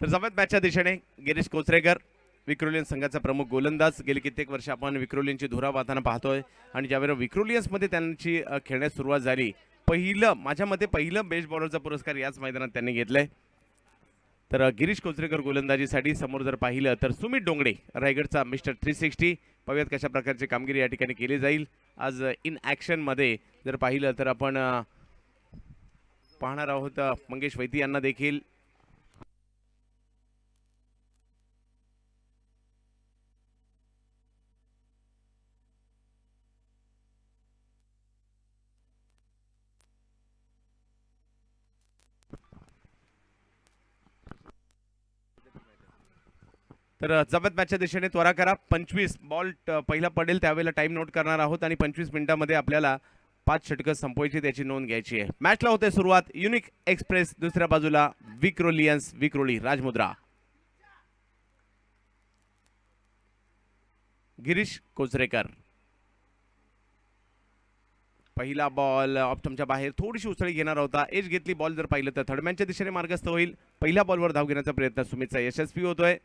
तर जमेत मॅचच्या दिशेने गिरीश कोचरेकर विक्रोलियन्स संघाचा प्रमुख गोलंदाज. गेली कित्येक वर्ष आपण विक्रोलियन्सची धुरा वाहताना पाहतोय आणि ज्यावेळेला विक्रोलियन्समध्ये त्यांची खेळण्यास सुरुवात झाली, माझ्या मते पहिलं बेस्ट बॉलरचा पुरस्कार याच मैदानात त्यांनी घेतलाय. तर गिरीश कोचरेकर गोलंदाजीसाठी समोर जर पाहिलं तर सुमित डोंगडे रायगडचा मिस्टर 360. पाहूयात कशा प्रकारची कामगिरी या ठिकाणी केली जाईल आज इन ॲक्शनमध्ये. जर पाहिलं तर आपण पाहणार आहोत मंगेश वैती यांना देखील. तर जबत मॅचच्या दिशेने त्वरा करा. 25 बॉल पहिला पडेल त्यावेळेला टाइम नोट करणार आहोत आणि 25 मिनिटांमध्ये आपल्याला 5 षटकं संपवायची, त्याची नोंद घ्यायची आहे. मॅचला होते सुरुवात. युनिक एक्सप्रेस दुसऱ्या बाजूला विक्रोलियन्स विक्रोळी राजमुद्रा. गिरीश कोचरेकर पहिला बॉल ऑप्टमच्या बाहेर थोडीशी उसळी घेणार होता. एज घेतली बॉल. जर पाहिलं तर थर्डमॅनच्या दिशेने मार्गस्थ होईल. पहिल्या बॉलवर धाव घेण्याचा प्रयत्न सुमितचा यशस्वी होतोय.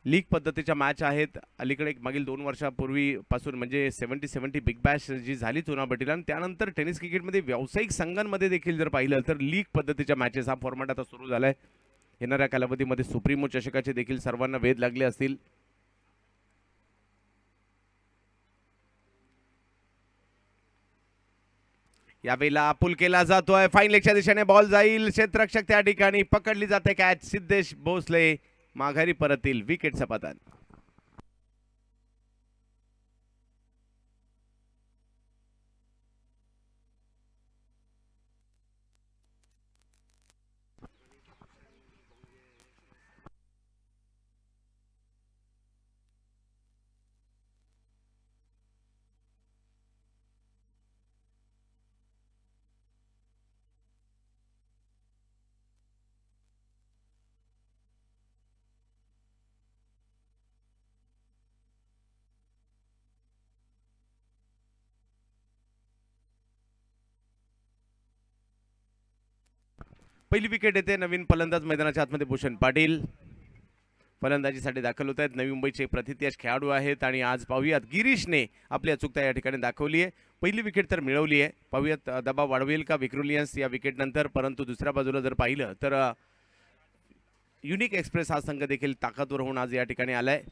लीग पद्धतीच्या मॅच आहेत. अलीकडे मागील 2 वर्षापूर्वीपासून म्हणजे 70 बिग बॅश जी झाली चुनाभटीला, आणि त्यानंतर टेनिस क्रिकेटमध्ये व्यावसायिक संघांमध्ये देखील जर पाहिलं तर लीग पद्धतीच्या मॅचेस हा फॉर्मॅट आता सुरू झालाय. येणाऱ्या कालावधीमध्ये सुप्रीमो चषकाचे देखील सर्वांना वेध लागले असतील. यावेळेला पुल केला जातोय. फाईन लेगच्या दिशेने बॉल जाईल. क्षेत्ररक्षक त्या ठिकाणी पकडली जाते कॅच. सिद्धेश भोसले माघारी परतील. विकेटचं पतन. पहिली विकेट येते. नवीन फलंदाज मैदानाच्या आतमध्ये भूषण पाटील फलंदाजीसाठी दाखल होत आहेत. नवी मुंबईचे प्रतिथयश खेळाडू आहेत आणि आज पाहूयात गिरीशने आपली अचूकता या ठिकाणी दाखवली आहे. पहिली विकेट तर मिळवली आहे. पाहूयात दबाव वाढवेल का विक्रोलियन्स या विकेट नंतर. परंतु दुसऱ्या बाजूला जर पाहिलं तर युनिक एक्सप्रेस हा संघ देखील ताकदवर होऊन आज या ठिकाणी आलाय.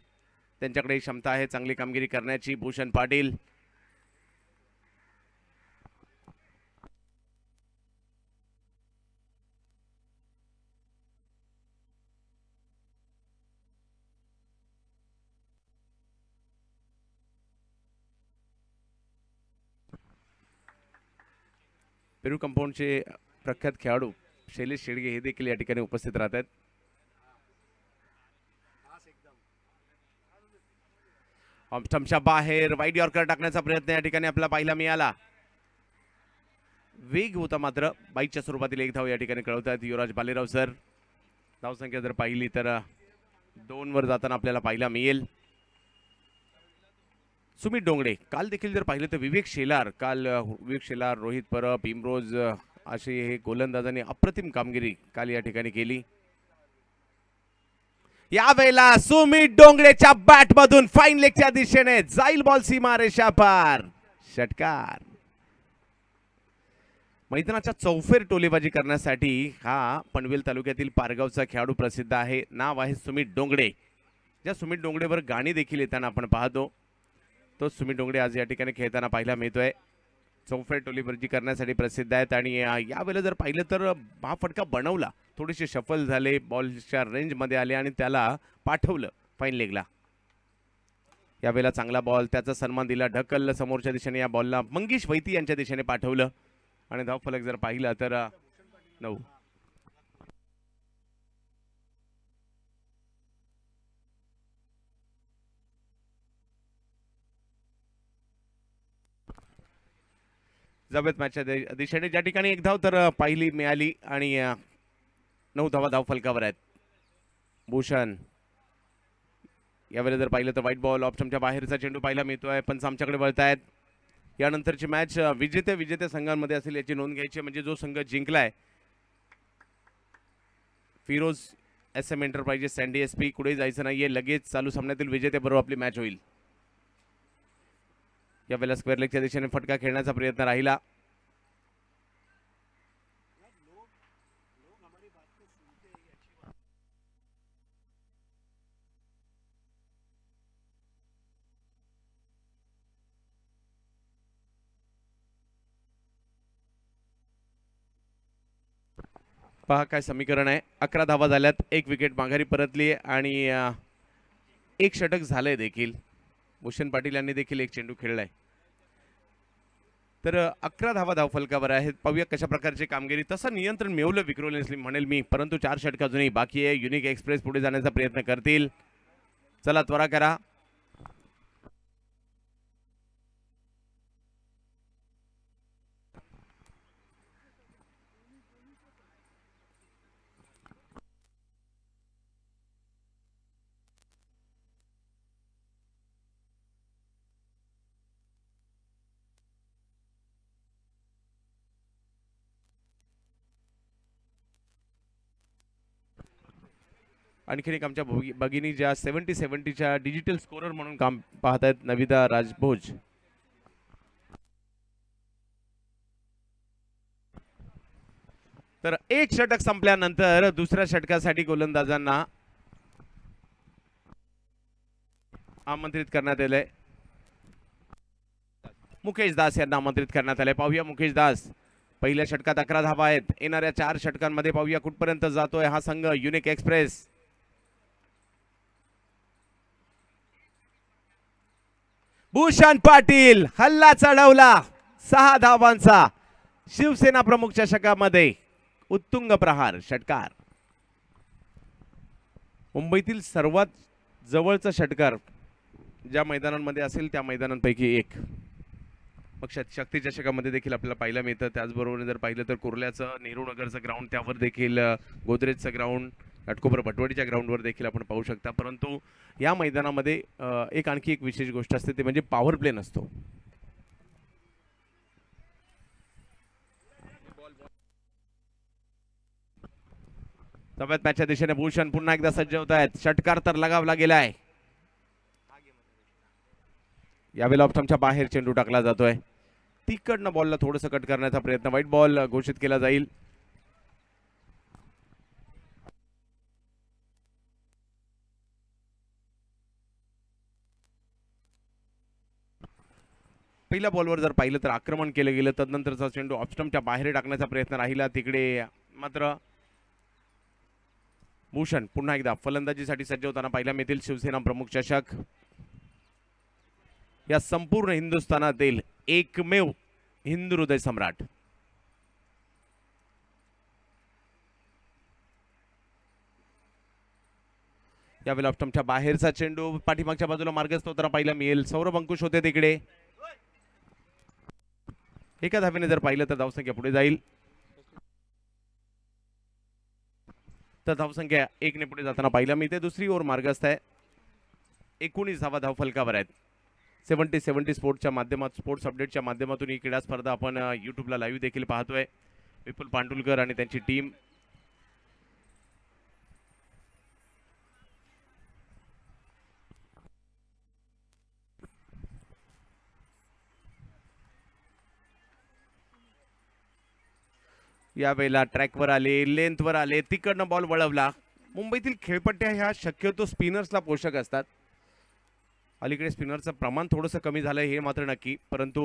त्यांच्याकडे क्षमता आहे चांगली कामगिरी करण्याची. भूषण पाटील पेरू कंपाऊंडचे प्रख्यात खेळाडू शैलेश शेडगे हे देखील या ठिकाणी उपस्थित राहतात. ऑप्टमच्या बाहेर वाईड यॉर्कर टाकण्याचा प्रयत्न या ठिकाणी आपल्याला पाहायला मिळाला. वेग होता मात्र. बाईकच्या स्वरूपातील एक धाव या ठिकाणी कळवतात युवराज बालेराव सर. धावसंख्या जर पाहिली तर 2 वर जाताना आपल्याला पाहायला मिळेल. सुमित डोंगडे काल देखील जर पाहिलं तर विवेक शेलार, रोहित परब, इमरोज असे हे गोलंदाजांनी अप्रतिम कामगिरी काल या ठिकाणी केली. यावेळेला सुमित डोंगडेच्या बॅट मधून फाईन लेगच्या दिशेने जाईल बॉल सीमा रेषा पार. षटकार. मैदानाच्या चौफेर टोलेबाजी करण्यासाठी हा पनवेल तालुक्यातील पारगावचा खेळाडू प्रसिद्ध आहे. नाव आहे सुमित डोंगडे. ज्या सुमित डोंगडेवर गाणी देखील येताना आपण पाहतो तो सुमित डोंगडे आज या ठिकाणी खेळताना पाहायला मिळतोय. चौफेर टोलेबाजी करण्यासाठी प्रसिद्ध आहेत आणि यावेळेला जर पाहिलं तर हा फटका बनवला. थोडेसे शफल झाले, बॉलच्या रेंजमध्ये आले आणि त्याला पाठवलं फाईन लेगला. यावेळेला चांगला बॉल, त्याचा सन्मान दिला, ढकललं समोरच्या दिशेने. या बॉलला मंगेश वैती यांच्या दिशेने पाठवलं आणि धावफलक जर पाहिला तर 9. जबत मॅचच्या दिशेने ज्या ठिकाणी एक धाव तर पाहिली मिळाली आणि 9 धावा धावफलकावर आहेत. भूषण यावेळेला जर पाहिलं तर व्हाईट बॉल. ऑप्शनच्या बाहेरचा चेंडू पाहायला मिळतोय. पंच आमच्याकडे वळतायत. यानंतरची मॅच विजेत्या संघांमध्ये असेल याची नोंद घ्यायची. म्हणजे जो संघ जिंकलाय Firoz SM enterprises Sandy SP कुठे जायचं नाहीये, लगेच चालू सामन्यातील विजेत्याबरोबर आपली मॅच होईल. यावेळेला स्क्वेअर लेगच्या दिशेने फटका खेळण्याचा प्रयत्न राहिला. पहा काय समीकरण आहे. 11 धावा झाल्यात, 1 विकेट माघारी परतली आणि 1 षटक झालंय देखील. भूषण पाटील यांनी देखील 1 चेंडू खेळलाय. तर 11 धावा धावफलकावर आहेत. पाहूया कशा प्रकारची कामगिरी. तसं नियंत्रण मिळवलं विक्रोलियन्सनी म्हणेल मी, परंतु 4 षटक अजूनही बाकी आहे. युनिक एक्सप्रेस पुढे जाण्याचा प्रयत्न करतील. चला त्वरा करा. आणखीन एक आमच्या भगिनी ज्या 70-70च्या डिजिटल स्कोरर म्हणून काम पाहत आहेत, नविदा राजभोज. तर 1 षटक संपल्यानंतर दुसऱ्या षटकासाठी गोलंदाजांना आमंत्रित करण्यात आलंय. मुकेश दास यांना आमंत्रित करण्यात आलंय. पाहूया मुकेश दास. पहिल्या षटकात 11 धावा आहेत. येणाऱ्या 4 षटकांमध्ये पाहूया कुठपर्यंत जातोय हा संघ युनिक एक्सप्रेस. भूषण पाटील हल्ला चढवला 6 धावांचा. शिवसेना प्रमुख चषकामध्ये उत्तुंग प्रहार षटकार. मुंबईतील सर्वात जवळचा षटकार ज्या मैदानांमध्ये असेल त्या मैदानांपैकी एक. मग शक्ती चषकामध्ये देखील आपल्याला पाहायला मिळतं. त्याचबरोबर जर पाहिलं तर कुर्ल्याचं नेहरू नगरचं ग्राउंड, त्यावर देखील गोदरेजचं ग्राउंड, घाटकोपर भटवडीच्या ग्राउंडवर देखील आपण पाहू शकता. परंतु या मैदानामध्ये आणखी एक विशेष गोष्ट असते, ते म्हणजे पॉवर प्ले नसतो. सव्यात मॅचच्या दिशेने भूषण पुन्हा एकदा सज्ज होत आहेत. षटकार तर लगावला गेलाय. यावेळेला ऑप्शनच्या बाहेर चेंडू टाकला जातोय. तिकडनं बॉलला थोडंसं कट करण्याचा प्रयत्न. व्हाईट बॉल घोषित केला जाईल. पहिल्या बॉलवर जर पाहिलं तर आक्रमण केलं गेलं, तदनंतरचा चेंडू ऑफस्टंपच्या बाहेर टाकण्याचा प्रयत्न राहिला. तिकडे मात्र भूषण पुन्हा एकदा फलंदाजीसाठी सज्ज होताना पाहायला मिळतील. शिवसेना प्रमुख चषक या संपूर्ण हिंदुस्थानातील एकमेव हिंदू हृदय सम्राट. यावेळेला ऑफस्टंपच्या बाहेरचा चेंडू पाठीमागच्या बाजूला मार्गस्थ होताना पाहायला मिळेल. सौरभ अंकुश होते तिकडे. एका धावेने जर पाहिलं तर धावसंख्या पुढे जाईल. तर धावसंख्या 1 ने पुढे जाताना पाहायला मिळते. दुसरी ओव्हर मार्गस्थ आहे. 19 धावा धावफलकावर आहेत. 70-70 स्पोर्ट्सच्या माध्यमातून, स्पोर्ट्स अपडेटच्या माध्यमातून ही क्रीडा स्पर्धा आपण यूट्यूबला लाईव्ह देखील पाहतोय. विपुल पांडुलकर आणि त्यांची टीम. यावेळेला ट्रॅकवर आले, लेंथवर आले, तिकडनं बॉल वळवला. मुंबईतील खेळपट्ट्या ह्या शक्यतो स्पिनर्सला पोषक असतात. अलीकडे स्पिनरचं प्रमाण थोडंसं कमी झालंय हे मात्र नक्की, परंतु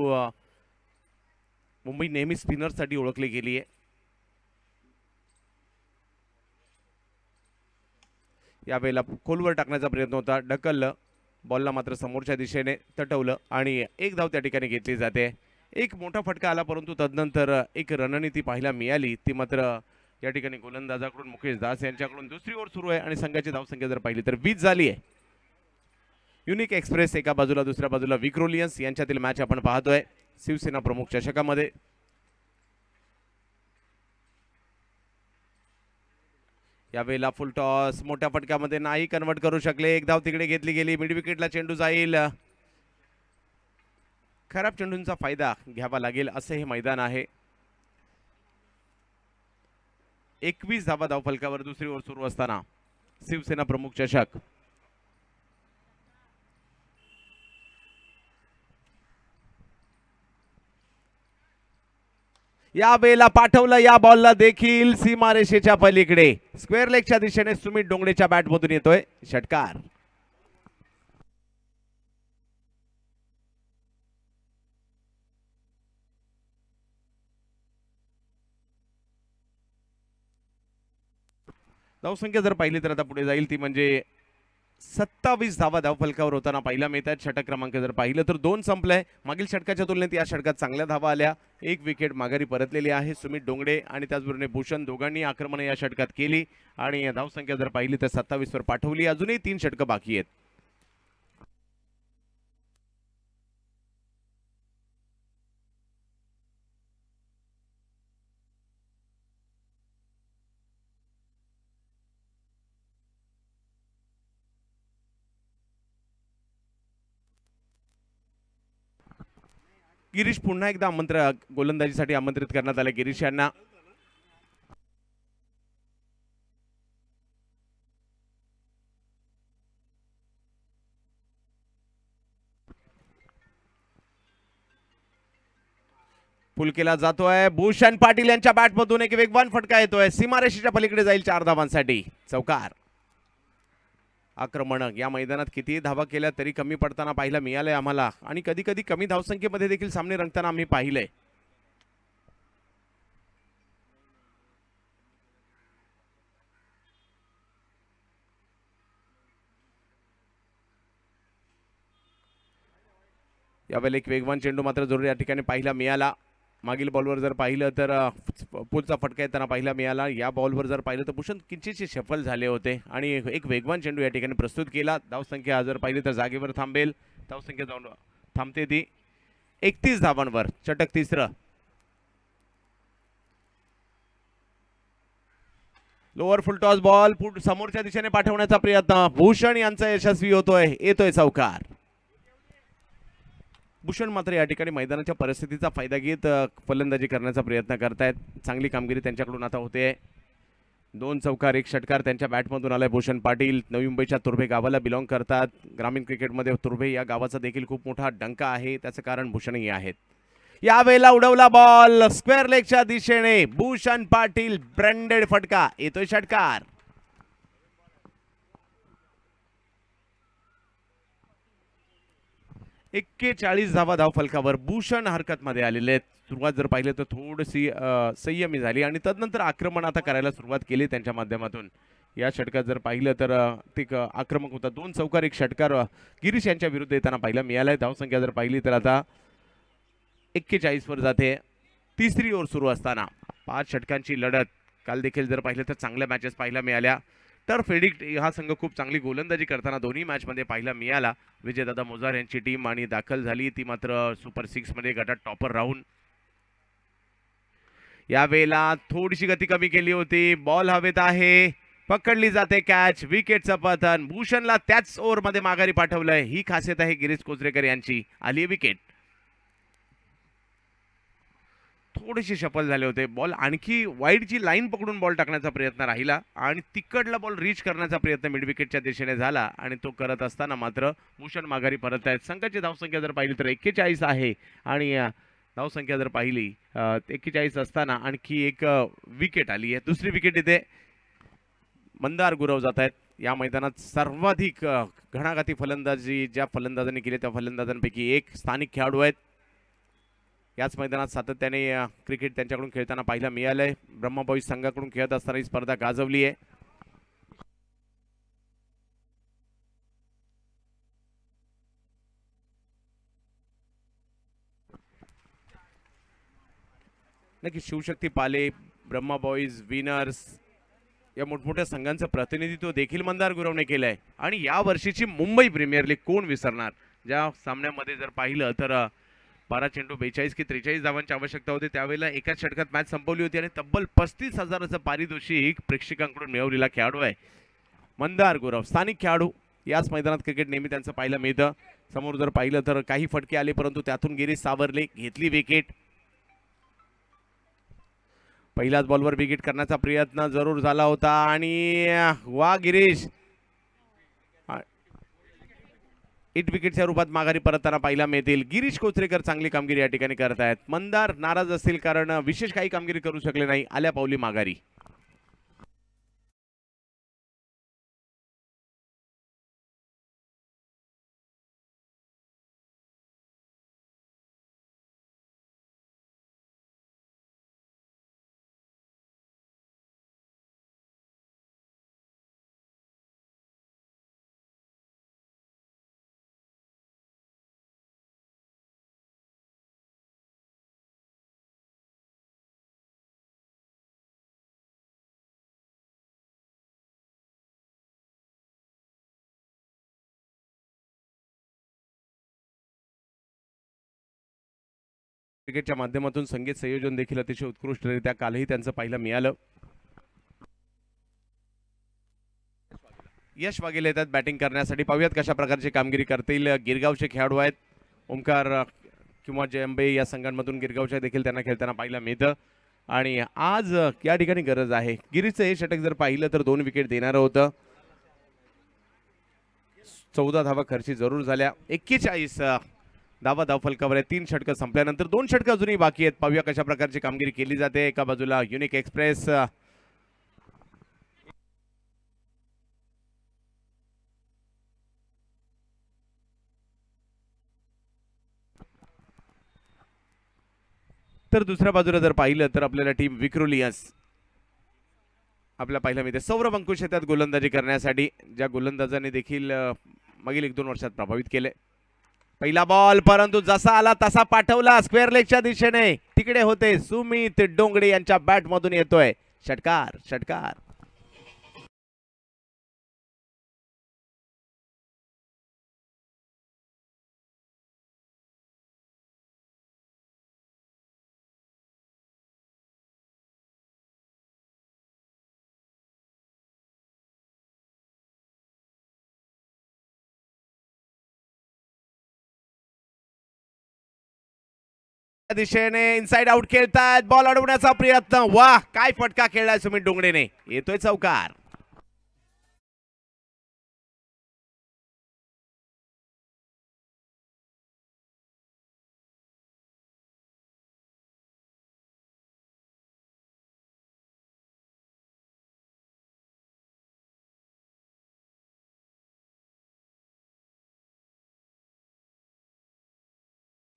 मुंबई नेहमी स्पिनरसाठी ओळखली गेली आहे. यावेळेला खोलवर टाकण्याचा प्रयत्न होता, ढकललं. बॉलला मात्र समोरच्या दिशेने तटवलं आणि 1 धाव त्या ठिकाणी घेतली जाते. एक मोठा फटका आला, परंतु तदनंतर एक रणनीती पाहायला मिळाली. ती मात्र या ठिकाणी गोलंदाजाकडून मुकेश दास यांच्याकडून. दुसरी ओव्हर सुरू आहे आणि संघाची धावसंख्या जर पाहिली तर 20 झाली आहे. युनिक एक्सप्रेस एका बाजूला, दुसऱ्या बाजूला विक्रोलियन्स यांच्यातील मॅच आपण पाहतोय शिवसेना प्रमुख चषकामध्ये. यावेळेला फुल टॉस मोठ्या फटक्यामध्ये नाही कन्वर्ट करू शकले. 1 धाव तिकडे घेतली गेली. मिड विकेटला चेंडू जाईल. खराब चेंडूंचा फायदा घ्यावा लागेल असं हे मैदान आहे. 21 धावा धावफलकावर दुसरी ओव्हर सुरू असताना शिवसेना प्रमुख चषक. या बेला पाठवलं, या बॉलला देखील सीमारेषेच्या पलीकडे स्क्वेअर लेगच्या दिशेने सुमित डोंगडेच्या बॅटमधून येतोय षटकार. धावसंख्या जर पाहिली तर आता पुढे जाईल ती म्हणजे 27 धावा धावफलकावर होताना पाहिला मिळतात. षटक क्रमांक जर पाहिलं तर 2 संपलंय. मागील षटकाच्या तुलनेत या षटकात चांगल्या धावा आल्या. 1 विकेट माघारी परतलेली आहे सुमित डोंगडे आणि त्याचबरोबर भूषण दोघांनी आक्रमण या षटकात केली आणि धावसंख्या जर पाहिली तर 27 वर पाठवली. अजूनही 3 षटकं बाकी आहेत. गिरीश पुन्हा एकदा गोलंदाजीसाठी आमंत्रित करण्यात आले. गिरीश यांना पुल केला जातोय. भूषण पाटील यांच्या बॅटमधून एक वेगवान फटका येतोय. सीमारेषेच्या पलीकडे जाईल 4 धावांसाठी. चौकार. आक्रमण या मैदानात किती धावा केल्या तरी कमी पडताना पाहायला मिळालंय आम्हाला आणि कधी कधी कमी धावसंख्येमध्ये देखील सामने रंगताना आम्ही पाहिलंय. यावेळेला एक वेगवान चेंडू मात्र जरूर या ठिकाणी पाहायला मिळाला. मागील बॉलवर जर पाहिलं तर पुलचा फटका येताना पाहायला मिळाला. या बॉलवर जर पाहिलं तर भूषण किंचितसे सफल झाले होते आणि एक वेगवान चेंडू या ठिकाणी प्रस्तुत केला. धावसंख्या जर पाहिली तर जागेवर थांबेल. धावसंख्या जाऊन थांबते ती 31 धावांवर. षटक तिसरं. लोअर फुल टॉस बॉल समोरच्या दिशेने पाठवण्याचा प्रयत्न भूषण यांचा यशस्वी होतोय. येतोय चौकार. भूषण मात्र या ठिकाणी मैदानाच्या परिस्थितीचा फायदा घेत फलंदाजी करण्याचा प्रयत्न करतायत. चांगली कामगिरी त्यांच्याकडून आता होते. 2 चौकार 1 षटकार त्यांच्या बॅटमधून आलाय. भूषण पाटील नवी मुंबईच्या तुर्भे गावाला बिलॉंग करतात. ग्रामीण क्रिकेटमध्ये तुर्भे या गावाचा देखील खूप मोठा डंका आहे. त्याचं कारण भूषणही आहेत. यावेळेला उडवला बॉल स्क्वेअर लेगच्या दिशेने. भूषण पाटील ब्रँडेड फटका. येतोय षटकार. 41 धावा धावफलकावर भूषण हरकत मध्ये आलेले आहेत. सुरुवात जर पाहिलं तर थोडीशी संयमी झाली आणि तदनंतर आक्रमण आता करायला सुरुवात केली त्यांच्या माध्यमातून. या षटकात जर पाहिलं तर ते आक्रमक होता. 2 चौकार 1 षटकार गिरीश यांच्या विरुद्ध येताना पाहायला मिळालाय. धावसंख्या जर पाहिली तर आता 41 वर जाते. तिसरी ओव्हर सुरू असताना 5 षटकांची लढत. काल देखील जर पाहिलं तर चांगल्या मॅचेस पाहायला मिळाल्या. टर्फ एडिक्ट हा संघ खूप चांगली गोलंदाजी करताना दोन्ही मॅच मध्ये पाहायला मिळाला. विजयदादा मोजार यांची टीम आणि दाखल झाली ती मात्र सुपर 6 मध्ये गटात टॉपर राहून. यावेळेला थोडीशी गती कमी केली होती. बॉल हवेत आहे. पकडली जाते कॅच. विकेटचं पतन. भूषणला त्याच ओव्हर मध्ये माघारी पाठवलंय. ही खासियत आहे गिरीश कोचरेकर यांची. आली विकेट. थोडेसे सफल झाले होते. बॉल आणखी वाईडची लाईन पकडून बॉल टाकण्याचा प्रयत्न राहिला आणि तिकडला बॉल रीच करण्याचा प्रयत्न मिड विकेटच्या दिशेने झाला आणि तो करत असताना मात्र भूषण माघारी परत आहेत. संघाची धावसंख्या जर पाहिली तर 41 आहे आणि धावसंख्या जर पाहिली 41 असताना आणखी एक विकेट आली आहे. दुसरी विकेट इथे मंदार गुरव जात आहेत. या मैदानात सर्वाधिक घणाघाती फलंदाजी ज्या फलंदाजांनी केली त्या फलंदाजांपैकी एक स्थानिक खेळाडू आहेत. याच मैदानात सातत्याने क्रिकेट त्यांच्याकडून खेळताना पाहायला मिळालंय. ब्रह्मा बॉईज संघाकडून खेळत असताना ही स्पर्धा गाजवली आहे. नक्की शिवशक्ती पाले, ब्रह्मा बॉईज, विनर्स या मोठमोठ्या संघांचं प्रतिनिधित्व देखील मंदार गुरवने केलंय. आणि या वर्षीची मुंबई प्रीमियर लीग कोण विसरणार. ज्या सामन्यामध्ये जर पाहिलं तर 12 चेंडू 42 की 43 धावांची आवश्यकता होती. त्यावेळेला एकाच षटकात मॅच संपवली होती आणि तब्बल 35,000चं पारितोषिक प्रेक्षकांकडून मिळवलेला खेळाडू आहे मंदार गुरव. स्थानिक खेळाडू. याच मैदानात क्रिकेट नेहमी त्यांचं पाहायला मिळतं. समोर जर पाहिलं तर काही फटके आले परंतु त्यातून गिरीश सावरले. घेतली विकेट. पहिल्याच बॉलवर विकेट करण्याचा प्रयत्न जरूर झाला होता आणि वा गिरीश हिट विकेटच्या रूपात माघारी परतताना पाहायला मिळतील. गिरीश कोचरेकर चांगली कामगिरी या ठिकाणी करत आहेत. मंदार नाराज असतील कारण विशेष काही कामगिरी करू शकले नाही, आल्या पावली माघारी. क्रिकेटच्या माध्यमातून संगीत संयोजन देखील अतिशय उत्कृष्टरित्या कालही त्यांचं पाहायला मिळालं. यश वाघेले येतात बॅटिंग करण्यासाठी. पाहूयात कशा प्रकारची कामगिरी करतील. गिरगावचे खेळाडू आहेत. ओमकार किंवा जयंबे या संघांमधून गिरगावच्या देखील त्यांना खेळताना पाहायला मिळतं आणि आज या ठिकाणी गरज आहे. गिरीचं हे षटक जर पाहिलं तर 2 विकेट देणारं होतं. 14 धावा खर्ची जरूर झाल्या. 41 धावा धावफलकावर आहे. 3 षटकं संपल्यानंतर 2 षटकं अजूनही बाकी आहेत. पाहूया कशा प्रकारची कामगिरी केली जाते. एका बाजूला युनिक एक्सप्रेस तर दुसऱ्या बाजूला जर पाहिलं तर आपल्याला टीम विक्रोलियन्स आपल्याला पाहायला मिळते. सौरभ अंकुश येतात गोलंदाजी करण्यासाठी, ज्या गोलंदाजाने देखील मागील 1-2 वर्षात प्रभावित केले. पहिला बॉल परंतु जसा आला तसा पाठवला स्क्वेअर लेगच्या दिशेने. तिकडे होते सुमित डोंगडे यांच्या बॅट मधून येतोय षटकार. षटकार दिशेने इनसाइड आउट खेळतात. बॉल अडवण्याचा प्रयत्न. वाह काय फटका खेळलाय सुमित डोंगडेने. येतोय चौकार.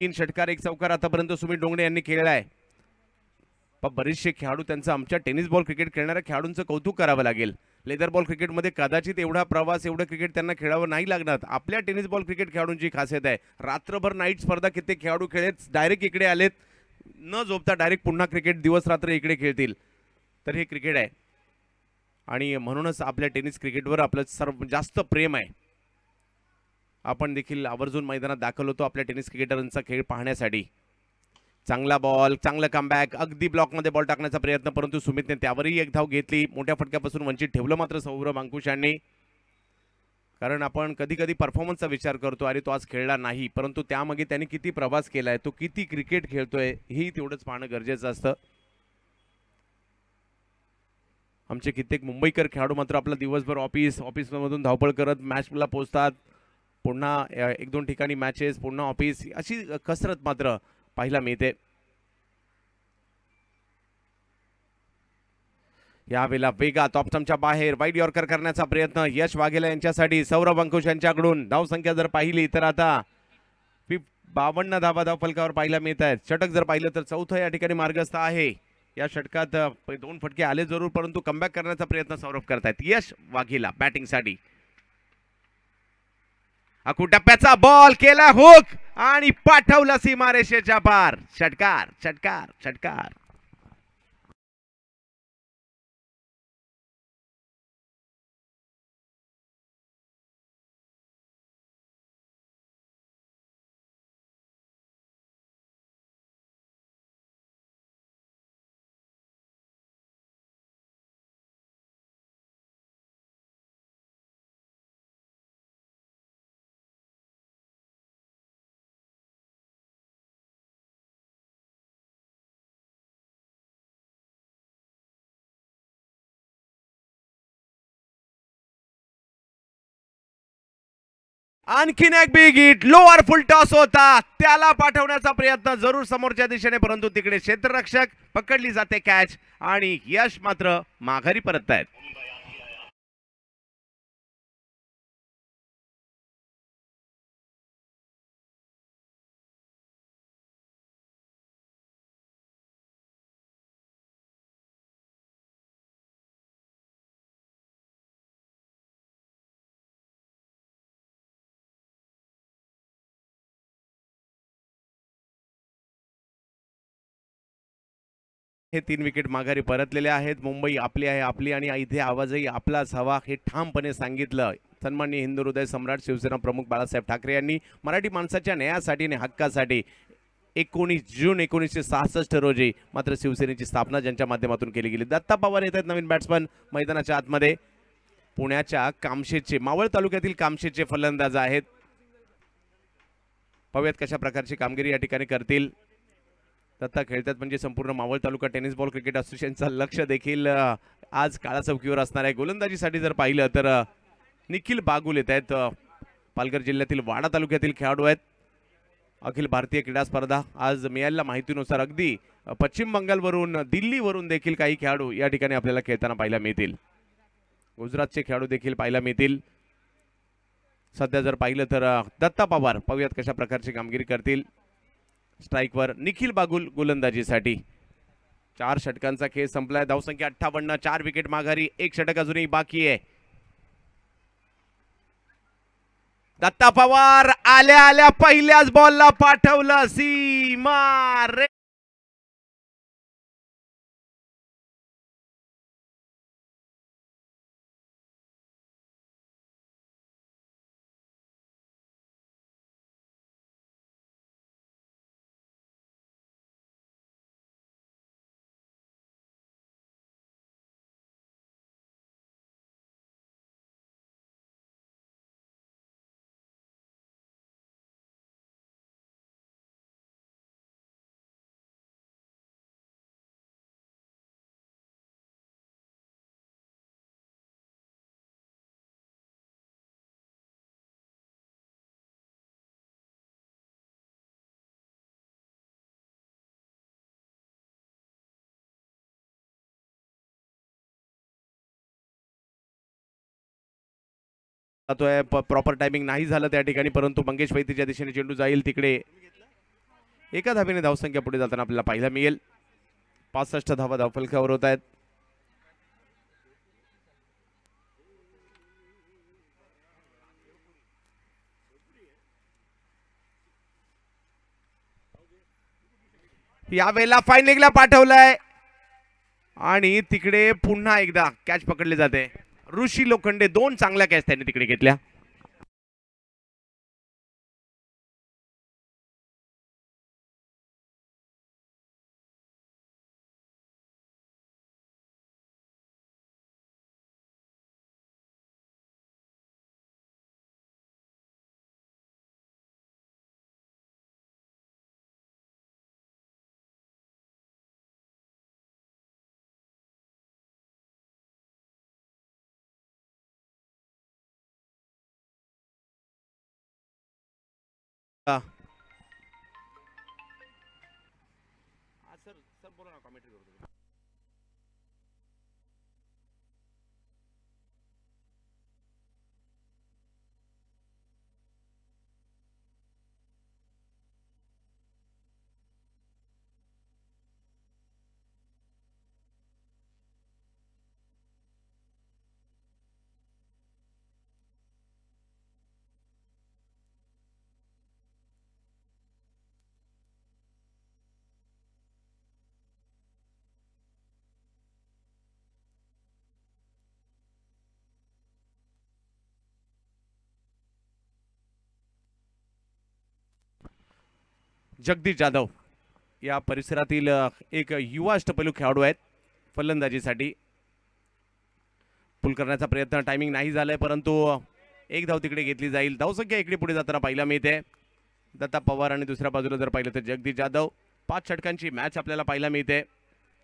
तीन षटकार एक चौकार आतापर्यंत सुमित डोंगडे यांनी खेळलाय. पण बरेचसे खेळाडू त्यांचं आमच्या टेनिस बॉल क्रिकेट खेळणाऱ्या खेळाडूंचं कौतुक करावं लागेल. लेदर बॉल क्रिकेटमध्ये कदाचित एवढा प्रवास एवढं क्रिकेट त्यांना खेळावं नाही लागणार. आपल्या टेनिस बॉल क्रिकेट खेळाडूंची खासियत आहे. रात्रभर नाईट स्पर्धा कित्येक खेळाडू खेळत डायरेक्ट इकडे आलेत, न झोपता डायरेक्ट पुन्हा क्रिकेट दिवस रात्र इकडे खेळतील. तर हे क्रिकेट आहे आणि म्हणूनच आपल्या टेनिस क्रिकेटवर आपलं सर्व जास्त प्रेम आहे. आपण देखील आवर्जून मैदानात दाखल होतो आपल्या टेनिस क्रिकेटरांचा खेळ पाहण्यासाठी. चांगला बॉल, चांगलं कमबॅक. अगदी ब्लॉकमध्ये बॉल टाकण्याचा प्रयत्न परंतु सुमितने त्यावरही एक धाव घेतली. मोठ्या फटक्यापासून वंचित ठेवलं मात्र सौरभ अंकुश यांनी. कारण आपण कधी कधी परफॉर्मन्सचा विचार करतो, अरे तो आज खेळला नाही, परंतु त्यामागे त्याने किती प्रवास केलाय, तो किती क्रिकेट खेळतोय हेही तेवढंच पाहणं गरजेचं असतं. आमचे कित्येक मुंबईकर खेळाडू मात्र आपला दिवसभर ऑफिसमधून धावपळ करत मॅचला पोहोचतात. पुन्हा 1-2 ठिकाणी मॅचेस, पुन्हा ऑफिस, अशी कसरत मात्र पाहायला मिळते. यावेळेला वेगात ऑप्टमच्या बाहेर वाईड यॉर्कर करण्याचा प्रयत्न यश वाघेला यांच्यासाठी. सौरभ अंकुश यांच्याकडून धावसंख्या जर पाहिली तर आता 52 धावा धाव फलकावर पाहायला मिळत आहेत. षटक जर पाहिलं तर चौथं या ठिकाणी मार्गस्थ आहे. या षटकात 2 फटके आले जरूर परंतु कमबॅक करण्याचा प्रयत्न सौरभ करतायत. यश वाघेला बॅटिंगसाठी. टप्प्याचा बॉल केला हुक आणि पाठवला सीमारेषेच्या पार. षटकार. षटकार. षटकार. आणखीन एक big hit, lower full toss होता, त्याला पाठवण्याचा प्रयत्न जरूर समोरच्या दिशेने, परंतु तिकडे क्षेत्ररक्षक पकडली जाते कॅच आणि यश मात्र माघारी परततायत. हे 3 विकेट माघारी परतलेले आहेत. मुंबई आपली आहे, आपली, आणि इथे आवाजही आपलाच हवा हे ठामपणे सांगितलं सन्माननीय हिंदू हृदय सम्राट शिवसेना प्रमुख बाळासाहेब ठाकरे यांनी. मराठी माणसाच्या न्यायासाठी आणि हक्कासाठी 19 जून 1966 रोजी मात्र शिवसेनेची स्थापना ज्यांच्या माध्यमातून केली गेली. दत्ता पवार येत आहेत नवीन बॅट्समन मैदानाच्या आतमध्ये. पुण्याच्या कामशेतचे, मावळ तालुक्यातील कामशेतचे फलंदाज आहेत. पाहूयात कशा प्रकारची कामगिरी या ठिकाणी करतील. दत्ता खेळतात म्हणजे संपूर्ण Maval taluka tennis ball cricket असोसिएशनचं लक्ष देखील आज काळा चौकीवर असणार आहे. गोलंदाजीसाठी जर पाहिलं तर निखिल बागुल येत आहेत. पालघर जिल्ह्यातील वाडा तालुक्यातील खेळाडू आहेत. अखिल भारतीय क्रीडा स्पर्धा आज मिळालेल्या माहितीनुसार अगदी पश्चिम बंगालवरून, दिल्लीवरून देखील काही खेळाडू या ठिकाणी आपल्याला खेळताना पाहायला मिळतील. गुजरातचे खेळाडू देखील पाहायला मिळतील. सध्या जर पाहिलं तर दत्ता पवार पाहूयात कशा प्रकारची कामगिरी करतील. स्ट्राईकवर निखिल बागुल गोलंदाजीसाठी. 4 षटकांचा खेळ संपलाय. धावसंख्या 58, 4 विकेट माघारी, 1 षटक अजूनही बाकी आहे. दत्ता पवार आल्या आल्या पहिल्याच बॉलला पाठवलं सीमा रे. प्रॉपर टायमिंग नाही झालं त्या ठिकाणी, परंतु मंगेश वैद्यच्या दिशेने चेंडू जाईल तिकडे. एका धावेने धावसंख्या पुढे जाताना आपल्याला पाहायला मिळेल. 65 धावा धावफलकावर होत आहेत. यावेळेला फायनलिंगला पाठवलंय आणि तिकडे पुन्हा एकदा कॅच पकडले जाते. ऋषी लोखंडे 2 चांगल्या कॅच त्यांनी तिकडे घेतल्या. जगदीश जाधव या परिसरातील एक युवा अष्टपैलू खेळाडू आहेत. फलंदाजीसाठी पुल करण्याचा प्रयत्न, टायमिंग नाही झालाय, परंतु एक धाव तिकडे घेतली जाईल. धावसंख्या इकडे पुढे जाताना पाहायला मिळते. दत्ता पवार आणि दुसऱ्या बाजूला जर पाहिलं तर जगदीश जाधव. 5 षटकांची मॅच आपल्याला पाहायला मिळते.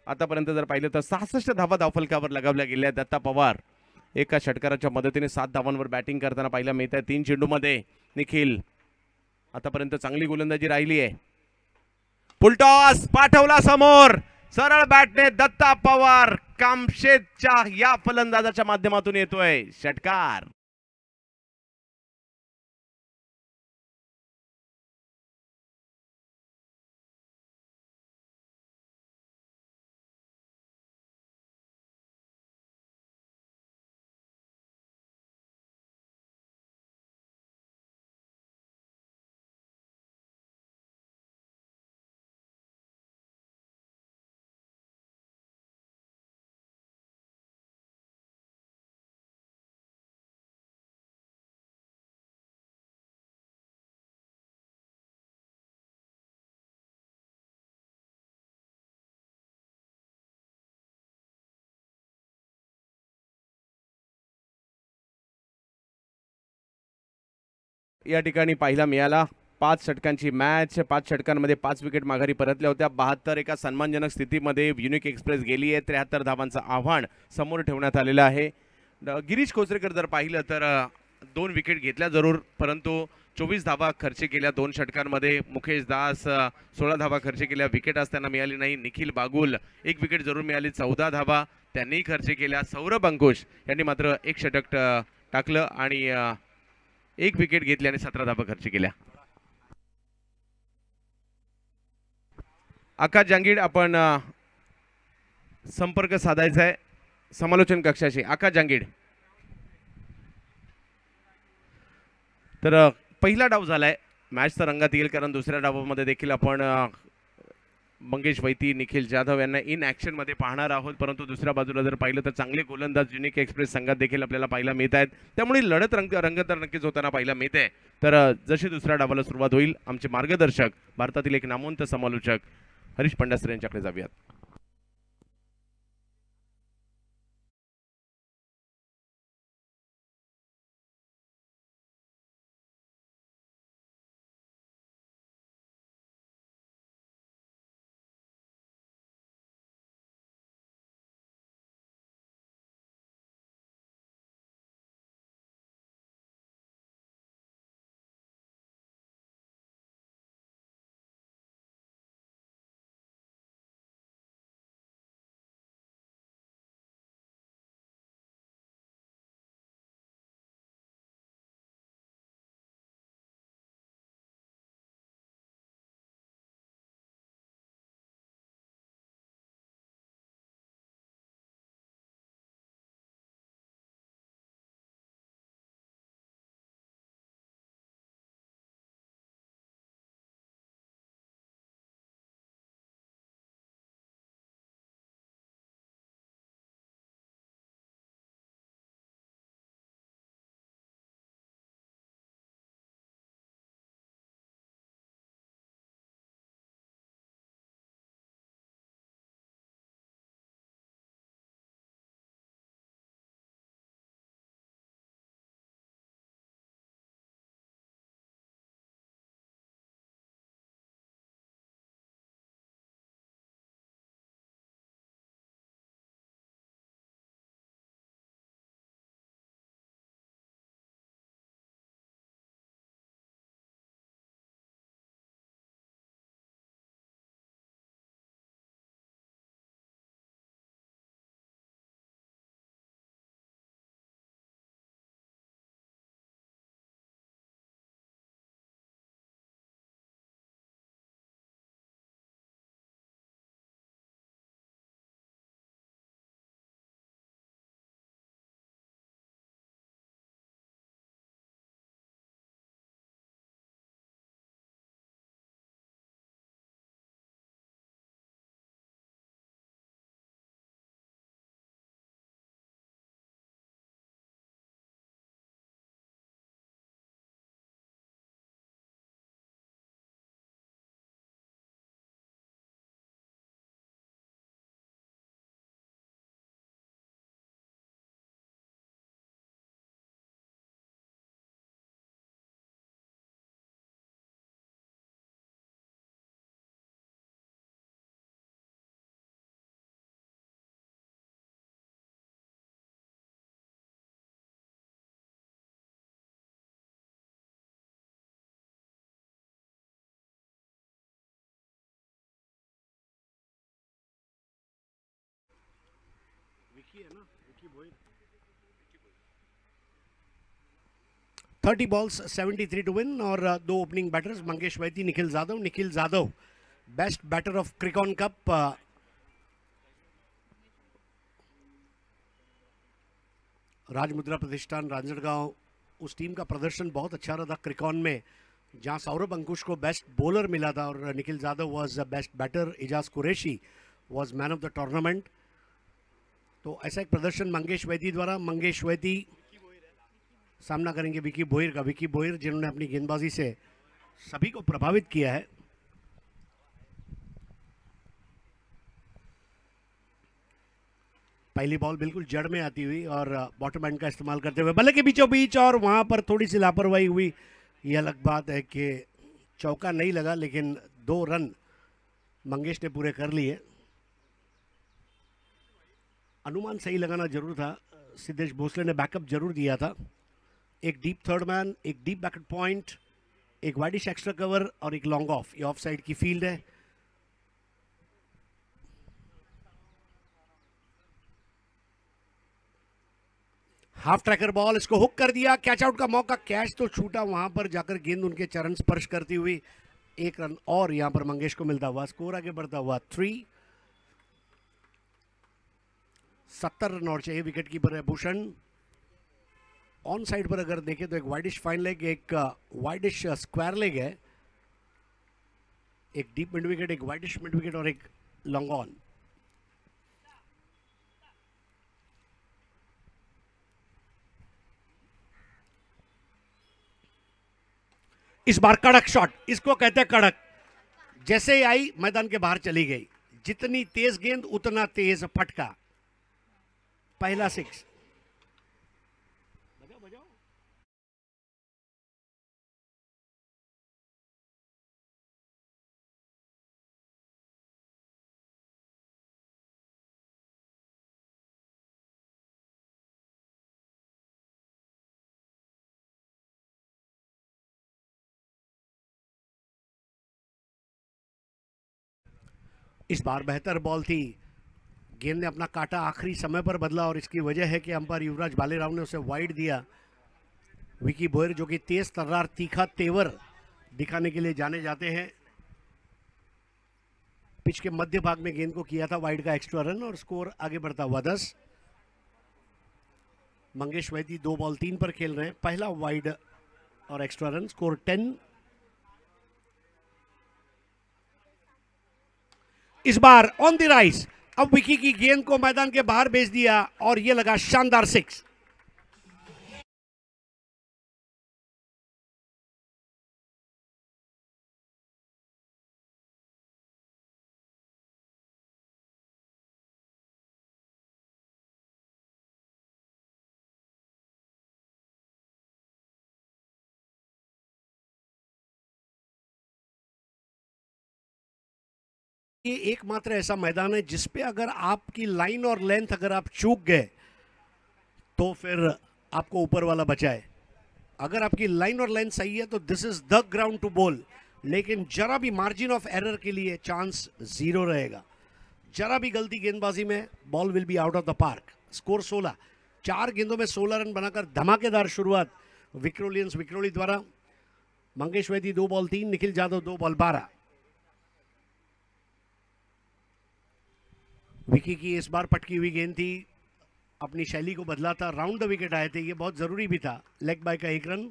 आतापर्यंत जर पाहिलं तर 66 धावा धावफलकावर लगावल्या गेल्या. दत्ता पवार एका षटकाराच्या मदतीने 7 धावांवर बॅटिंग करताना पाहायला मिळत आहे. 3 चेंडूमध्ये निखिल आतापर्यंत चांगली गोलंदाजी राहिली आहे. फुलटॉस पाठवला समोर, सरळ बॅटने दत्ता पवार कामशेतच्या या फलंदाजाच्या माध्यमातून येतोय षटकार. या ठिकाणी पाहिला मिळाला. 5 षटकांची मॅच, 5 षटकांमध्ये 5 विकेट माघारी परतल्या होत्या. 72 एका सन्मानजनक स्थितीमध्ये युनिक एक्सप्रेस गेली आहे. 73 धावांचं आव्हान समोर ठेवण्यात आलेलं आहे. गिरीश कोचरेकर जर पाहिलं तर 2 विकेट घेतल्या जरूर, परंतु 24 धावा खर्च केल्या 2 षटकांमध्ये. मुकेश दास 16 धावा खर्च केल्या, विकेट त्यांना मिळाली नाही. निखिल बागुल 1 विकेट जरूर मिळाली, 14 धावा त्यांनी खर्च केल्या. सौरभ अंकुश यांनी मात्र 1 षटक टाकलं आणि 1 विकेट घेतली आणि 17 धावा खर्च केल्या. आकाश जांगीड आपण संपर्क साधायचा आहे समालोचन कक्षाशी. आकाश जांगीड, तर पहिला डाव झालाय, मॅच तर रंगात येईल कारण दुसऱ्या डावामध्ये देखील आपण मंगेश वैती, निखिल जाधव यांना इन ॲक्शन मध्ये पाहणार आहोत. परंतु दुसऱ्या बाजूला जर पाहिलं तर चांगले गोलंदाज युनिक एक्सप्रेस संघात देखील आपल्याला पाहायला मिळत आहेत. त्यामुळे लढत रंगत नक्कीच होताना पाहायला मिळते. तर जशी दुसऱ्या डावाला सुरुवात होईल, आमचे मार्गदर्शक भारतातील एक नामवंत समालोचक हरीश पंड्या यांच्याकडे जाऊयात. 30 balls 73 to win और दो opening batters Mangesh Vaiti, Nikhil Jadhav. Nikhil Jadhav best batter of Cricon cup. Rajmudra Pratishthan Ranjangaon, उस टीम का प्रदर्शन बहुत अच्छा रहा था क्रिकॉन में, जहां सौरभ अंकुश को बेस्ट बॉलर मिला था और Nikhil Jadhav was best batter. Ijaz Qureshi was man of the tournament. तो ऐसा एक प्रदर्शन मंगेश वैती द्वारा। मंगेश वैती सामना करेंगे विकी बोहिर का। विकी बोहिर जिन्होंने अपनी गेंदबाजी से सभी को प्रभावित किया है। पहली बॉल बिल्कुल जड़ में आती हुई और बॉटम एंड का इस्तेमाल करते हुए बल्ले के बीचों बीच, और वहां पर थोड़ी सी लापरवाही हुई। यह अलग बात है कि चौका नहीं लगा, लेकिन 2 रन मंगेश ने पूरे कर लिए। अनुमान सही लगाना जरूर था। सिद्धेश भोसले ने बैकअप जरूर दिया था। एक डीप थर्ड मैन, एक डीप बैकअप पॉइंट, एक वाइडिश एक्स्ट्रा कवर और एक लॉन्ग ऑफ। ये ऑफ साइड की फील्ड है। हाफ ट्रैकर बॉल, इसको हुक कर दिया। कैच आउट का मौका, कैच तो छूटा, वहां पर जाकर गेंद उनके चरण स्पर्श करती हुई 1 रन और यहां पर मंगेश को मिलता हुआ। स्कोर आगे बढ़ता हुआ 3। 70 रन और चाहिए। विकेट कीपर है भूषण। ऑन साइड पर अगर देखें तो एक वाइडिश फाइन लेग, एक वाइडिश स्क्वायर लेग है, एक डीप मिड विकेट, एक वाइडिश मिड विकेट और एक लॉन्ग ऑन। इस बार कड़क शॉट, इसको कहते हैं कड़क। जैसे ही आई मैदान के बाहर चली गई। जितनी तेज गेंद उतना तेज फटका। पहला 6। इस बार बेहतर बॉल थी। गेंद ने अपना काटा आखिरी समय पर बदला और इसकी वजह है कि अंपायर युवराज बालेराव ने उसे वाइड दिया। विकी बोहिर जो कि तेज तर्रार तीखा तेवर दिखाने के लिए जाने जाते हैं, पिच के मध्य भाग में गेंद को किया था वाइड का एक्स्ट्रा रन और स्कोर आगे बढ़ता हुआ 10। मंगेश वैती 2 बॉल 3 पर खेल रहे हैं। पहला वाइड और एक्स्ट्रा रन, स्कोर 10। इस बार ऑन द राइज, अब विकी की गेंद को मैदान के बाहर भेज दिया और यह लगा शानदार 6। ये एकमात्र ऐसा मैदान है जिसपे अगर आपकी लाइन और लेंथ अगर आप चूक गए तो फिर आपको ऊपर वाला बचाए। अगर आपकी लाइन और लेंथ सही है तो this is the ground to bowl, लेकिन जरा भी मार्जिन ऑफ एरर के लिए चांस 0 रहेगा। जरा भी गलती गेंदबाजी में ball will be out of the park. Score 16। 4 गेंदों में 16 रन बनाकर धमाकेदार शुरुआत विक्रोलियंस विक्रोली द्वारा। Mangesh Vaidi 2 ball 3, Nikhil Jadhav 2 ball 12। विकी की इस बार पटकी हुई गेंद थी, अपनी शैली को बदला था, राउंड द विकेट आए थे, ये बहुत ज़रूरी भी था। लेग बाय का 1 रन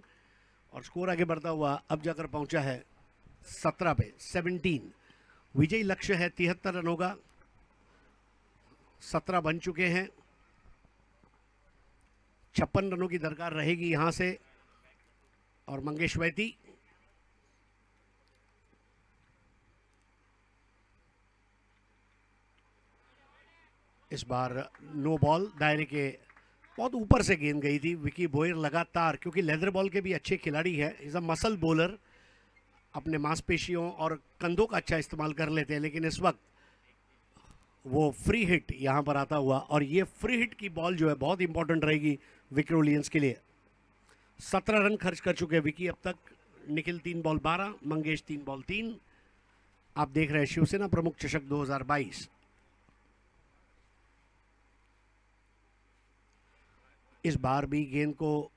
और स्कोर आगे बढ़ता हुआ अब जाकर पहुंचा है 17 पे 17। विजयी लक्ष्य है 73 रनों का। 17 बन चुके हैं। 56 रनों की दरकार रहेगी यहां से। और मंगेश वैती इस बार नो बॉल, दायरे के बहुत ऊपर से गेंद गई थी। विकी बोहिर लगातार, क्योंकि लेदर बॉल के भी अच्छे खिलाड़ी हैं, इज अ मसल बॉलर, अपने मांसपेशियों और कंधों का अच्छा इस्तेमाल कर लेते हैं, लेकिन इस वक्त वो फ्री हिट यहां पर आता हुआ, और ये फ्री हिट की बॉल जो है बहुत इंपॉर्टेंट रहेगी विक्रोलियंस के लिए। 17 रन खर्च कर चुके हैं विकी अब तक। Nikhil 3 ball 12, Mangesh 3 ball 3। आप देख रहे हैं शिवसेना प्रमुख चषक 2022। इस बार भी गेंद को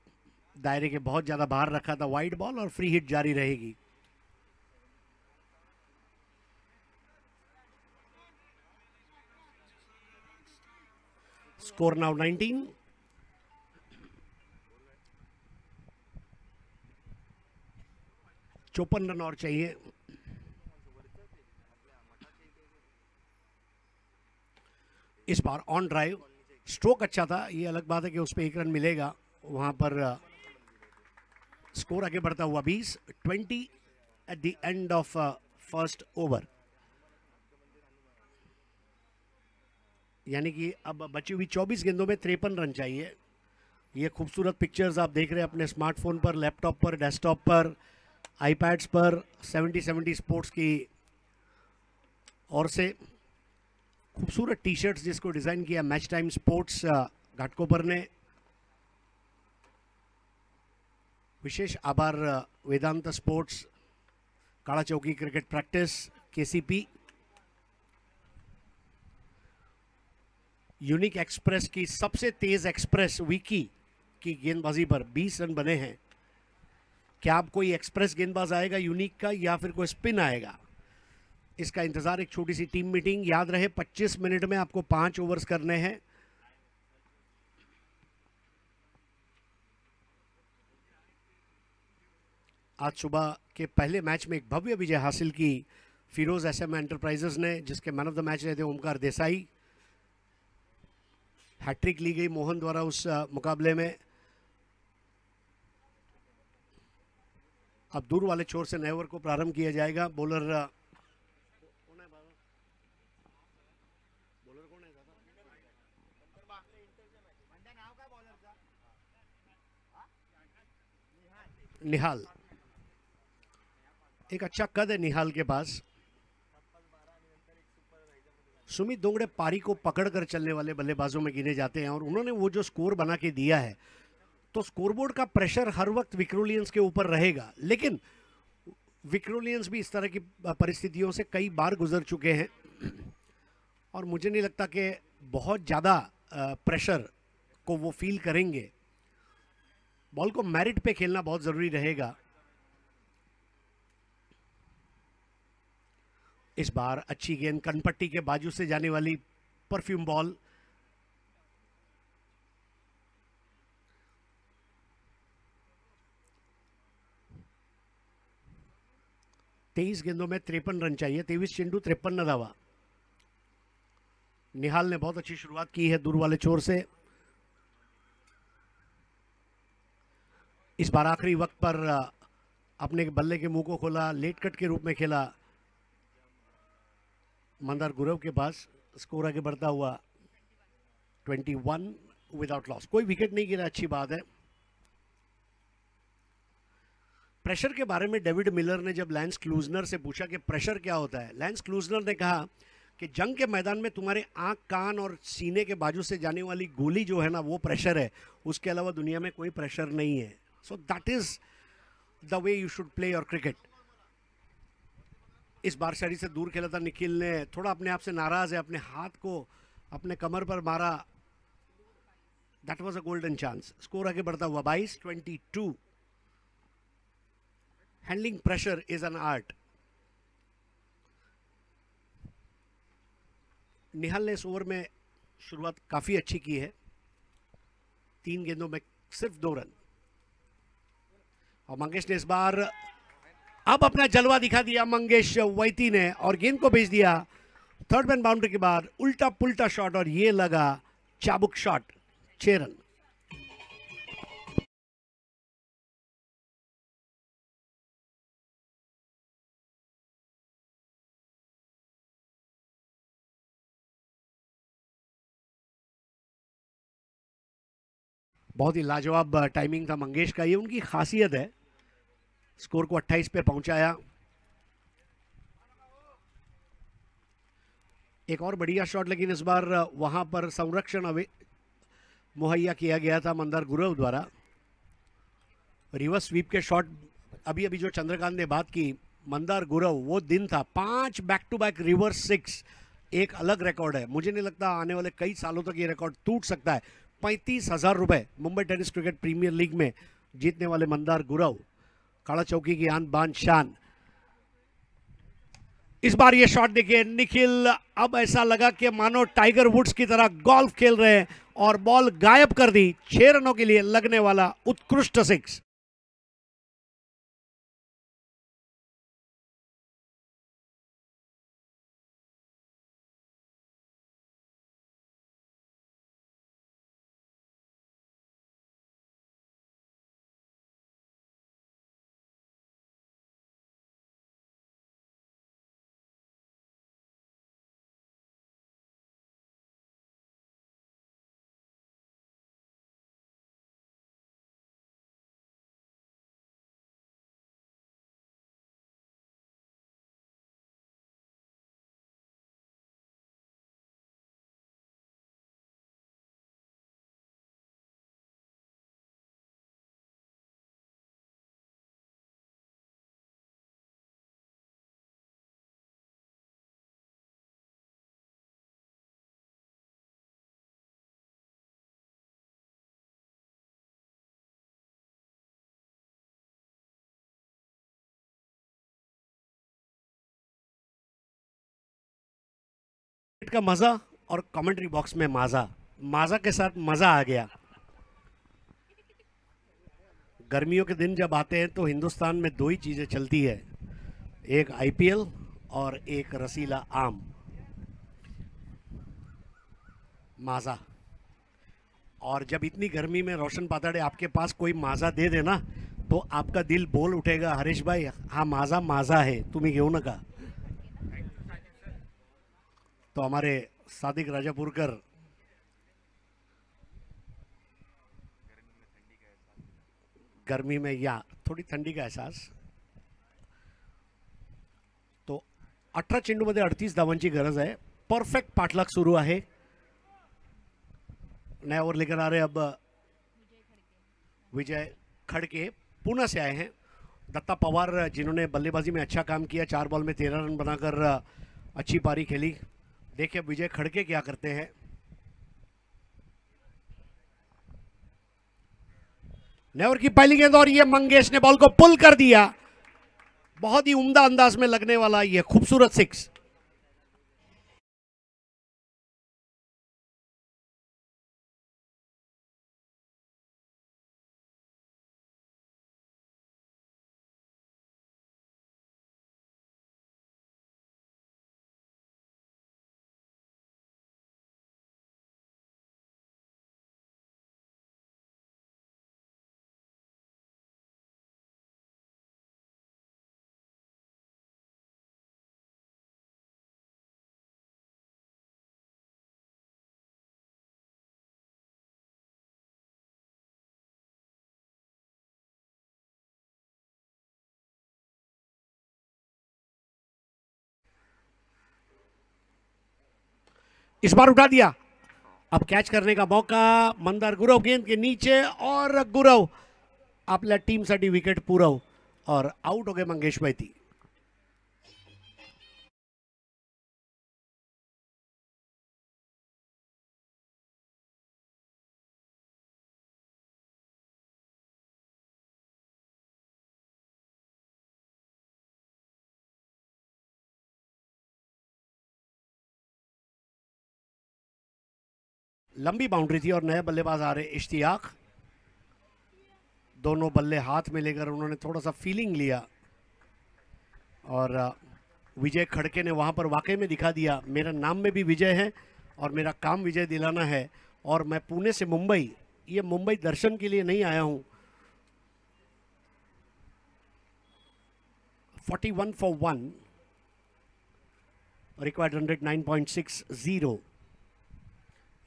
दायरे के बहुत ज़्यादा बाहर रखा था, वाइड बॉल और फ्री हिट जारी रहेगी। Score now 19। चौपन रन और चाहिए। इस बार ऑन ड्राइव, स्ट्रोक अच्छा था, ये अलग बात है कि उस पर 1 रन मिलेगा। वहां पर स्कोर आगे बढ़ता हुआ 20 at the end of first over. यानी कि अब बची हुई 24 गेंदों में 53 रन चाहिए। ये खूबसूरत पिक्चर्स आप देख रहे हैं अपने स्मार्टफोन पर, लैपटॉप पर, डेस्कटॉप पर, आईपैड्स पर। 70 स्पोर्ट्स की ओर से खूबसूरत टी शर्ट्स जिसको डिज़ाइन किया मैच टाइम स्पोर्ट्स घाटकोपर ने। विशेष आभार वेदांत स्पोर्ट्स, काला चौकी cricket practice, KCP, unique express की सबसे तेज एक्सप्रेस विकी की गेंदबाजी पर 20 रन बने हैं। क्या अब कोई एक्सप्रेस गेंदबाज आएगा यूनिक का या फिर कोई स्पिन आएगा, इसका इंतजार। एक छोटी सी टीम मीटिंग। याद रहे 25 मिनट में आपको 5 ओवर्स करने हैं। आज सुबह के पहले मैच में एक भव्य विजय हासिल की फिरोज एसएम एंटरप्राइजेस ने, जिसके मैन ऑफ द मैच रहे थे ओमकार देसाई। हैट्रिक ली गई मोहन द्वारा उस मुकाबले में। अब दूर वाले छोर से नए ओवर को प्रारंभ किया जाएगा। बॉलर निहाल, एक अच्छा कद है निहाल के पास। सुमित डोंगड़े पारी को पकड़कर चलने वाले बल्लेबाजों में गिने जाते हैं और उन्होंने वो जो स्कोर बना के दिया है, तो स्कोरबोर्ड का प्रेशर हर वक्त विक्रोलियंस के ऊपर रहेगा। लेकिन विक्रोलियंस भी इस तरह की परिस्थितियों से कई बार गुजर चुके हैं और मुझे नहीं लगता कि बहुत ज़्यादा प्रेशर को वो फील करेंगे। बॉल को मेरिट पे खेलना बहुत ज़रूरी रहेगा। इस बार अच्छी गेंद, कनपट्टी के बाजू से जाने वाली परफ्यूम बॉल। तेईस गेंदों में 53 रन चाहिए। 23 चेंडू 53 धावा। निहाल ने बहुत अच्छी शुरुआत की है दूर वाले छोर से। इस बार आखिरी वक्त पर अपने बल्ले के मुंह को खोला, लेट कट के रूप में खेला मंदार गुरव के पास। स्कोर आगे बढ़ता हुआ 21 विदाउट लॉस। कोई विकेट नहीं गिरा, अच्छी बात है। प्रेशर के बारे में डेविड मिलर ने जब लैंस क्लूजनर से पूछा कि प्रेशर क्या होता है, लैंस क्लूजनर ने कहा कि जंग के मैदान में तुम्हारे आंख, कान और सीने के बाजू से जाने वाली गोली जो है ना, वो प्रेशर है। उसके अलावा दुनिया में कोई प्रेशर नहीं है। So that is the way you should play your cricket. इस बार शरीर से दूर खेला था निखिल ने, थोड़ा अपने आप से नाराज है, अपने हाथ को अपने कमर पर मारा। That was a golden chance. Score आगे बढ़ता हुआ 22-22। Handling pressure is an art. Nihal ने इस ओवर में शुरुआत काफी अच्छी की है। 3 गेंदों में सिर्फ 2 रन। और मंगेश ने इस बार अब अपना जलवा दिखा दिया मंगेश वैती ने और गेंद को भेज दिया थर्ड मैन बाउंड्री के बाद। उल्टा पुल्टा शॉट और ये लगा चाबुक शॉट। 6 रन। बहुत ही लाजवाब टाइमिंग था मंगेश का, ये उनकी खासियत है। स्कोर को 28 पे पहुंचाया। एक और बढ़िया शॉट, लेकिन इस बार वहां पर संरक्षण मुहैया किया गया था मंदार गुरव द्वारा। रिवर्स स्वीप के शॉट, अभी अभी जो चंद्रकांत ने बात की, मंदार गुरव वो दिन था। 5 बैक टू बैक रिवर्स 6 एक अलग रिकॉर्ड है। मुझे नहीं लगता आने वाले कई सालों तक ये रिकॉर्ड टूट सकता है। 35,000 रुपए Mumbai tennis cricket premier league में जीतने वाले मंदार गुरव, काला चौकी की आन बान शान। इस बार ये शॉट देखिए निखिल, अब ऐसा लगा कि मानो टाइगर वुड्स की तरह गोल्फ खेल रहे हैं और बॉल गायब कर दी। 6 रनों के लिए लगने वाला उत्कृष्ट 6। का मजा और कमेंट्री बॉक्स में माजा के साथ मजा आ गया। गर्मियों के दिन जब आते हैं तो हिंदुस्तान में 2 ही चीजें चलती है, एक आईपीएल और एक रसीला आम। माजा। और जब इतनी गर्मी में रोशन पाताड़े आपके पास कोई माजा दे देना तो आपका दिल बोल उठेगा, हरीश भाई हा माजा माजा है, तुम्ही घेऊ नका। तो हमारे सादिक राजापुरकर गर्मी में या थोडी थंडी का एहसास। तो 18 चेंडूमध्ये 38 धावांची गरज आहे। परफेक्ट पाठलाग सुरू आहे। नया ओवर लेकर आ रहे अब विजय खड़के, पुणे से आए हैं। दत्ता पवार जिन्होंने बल्लेबाजी में अच्छा काम किया, 4 बॉल में 13 रन बनाकर अच्छी पारी खेली। देखिए विजय खड़के क्या करते हैं। नेवर की पहली गेंद और ये मंगेश ने बॉल को पुल कर दिया। बहुत ही उम्दा अंदाज में लगने वाला ये खूबसूरत 6। इस बार उठा दिया। अब कैच करने का मौका मंदार गुरव गेंद के नीचे और गुरव आपल्या टीमसाठी विकेट पुरव और आउट हो गए मंगेश बैती। लंबी बाउंड्री थी और नए बल्लेबाज आ रहे इश्तियाक। दोनों बल्ले हाथ में लेकर उन्होंने थोड़ा सा फीलिंग लिया और विजय खड़के ने वहां पर वाकई में दिखा दिया, मेरा नाम में भी विजय है और मेरा काम विजय दिलाना है। और मैं पुणे से मुंबई, ये मुंबई दर्शन के लिए नहीं आया हूं। 41 for 1, रिक्वायर्ड 109.60।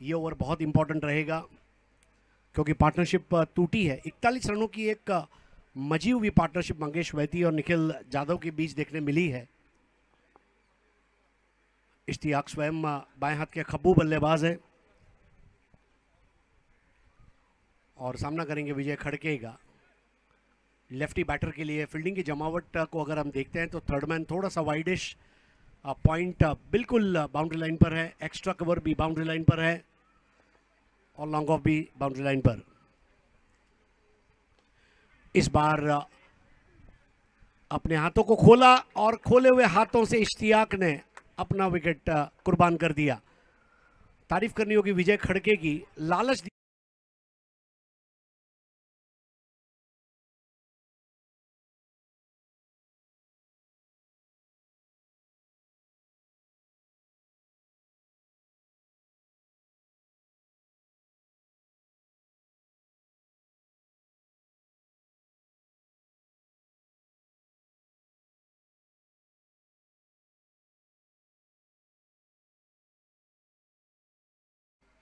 ये ओवर बहुत इंपॉर्टेंट रहेगा क्योंकि पार्टनरशिप टूटी है। 41 रनों की एक मजी हुई पार्टनरशिप मंगेश बैती और निखिल जाधव के बीच देखने मिली है। इश्तियाक स्वयं बाएं हाथ के खब्बू बल्लेबाज है और सामना करेंगे विजय खड़के का। लेफ्टी बैटर के लिए फील्डिंग की जमावट को अगर हम देखते हैं तो थर्ड मैन थोड़ा सा वाइडिश, पॉइंट बिल्कुल बाउंड्री लाइन पर है, एक्स्ट्रा कवर भी बाउंड्री लाइन पर है और लॉन्ग ऑफ भी बाउंड्री लाइन पर। इस बार अपने हाथों को खोला और खोले हुए हाथों से इश्तियाक ने अपना विकेट कुर्बान कर दिया। तारीफ करनी होगी विजय खड़के की, लालच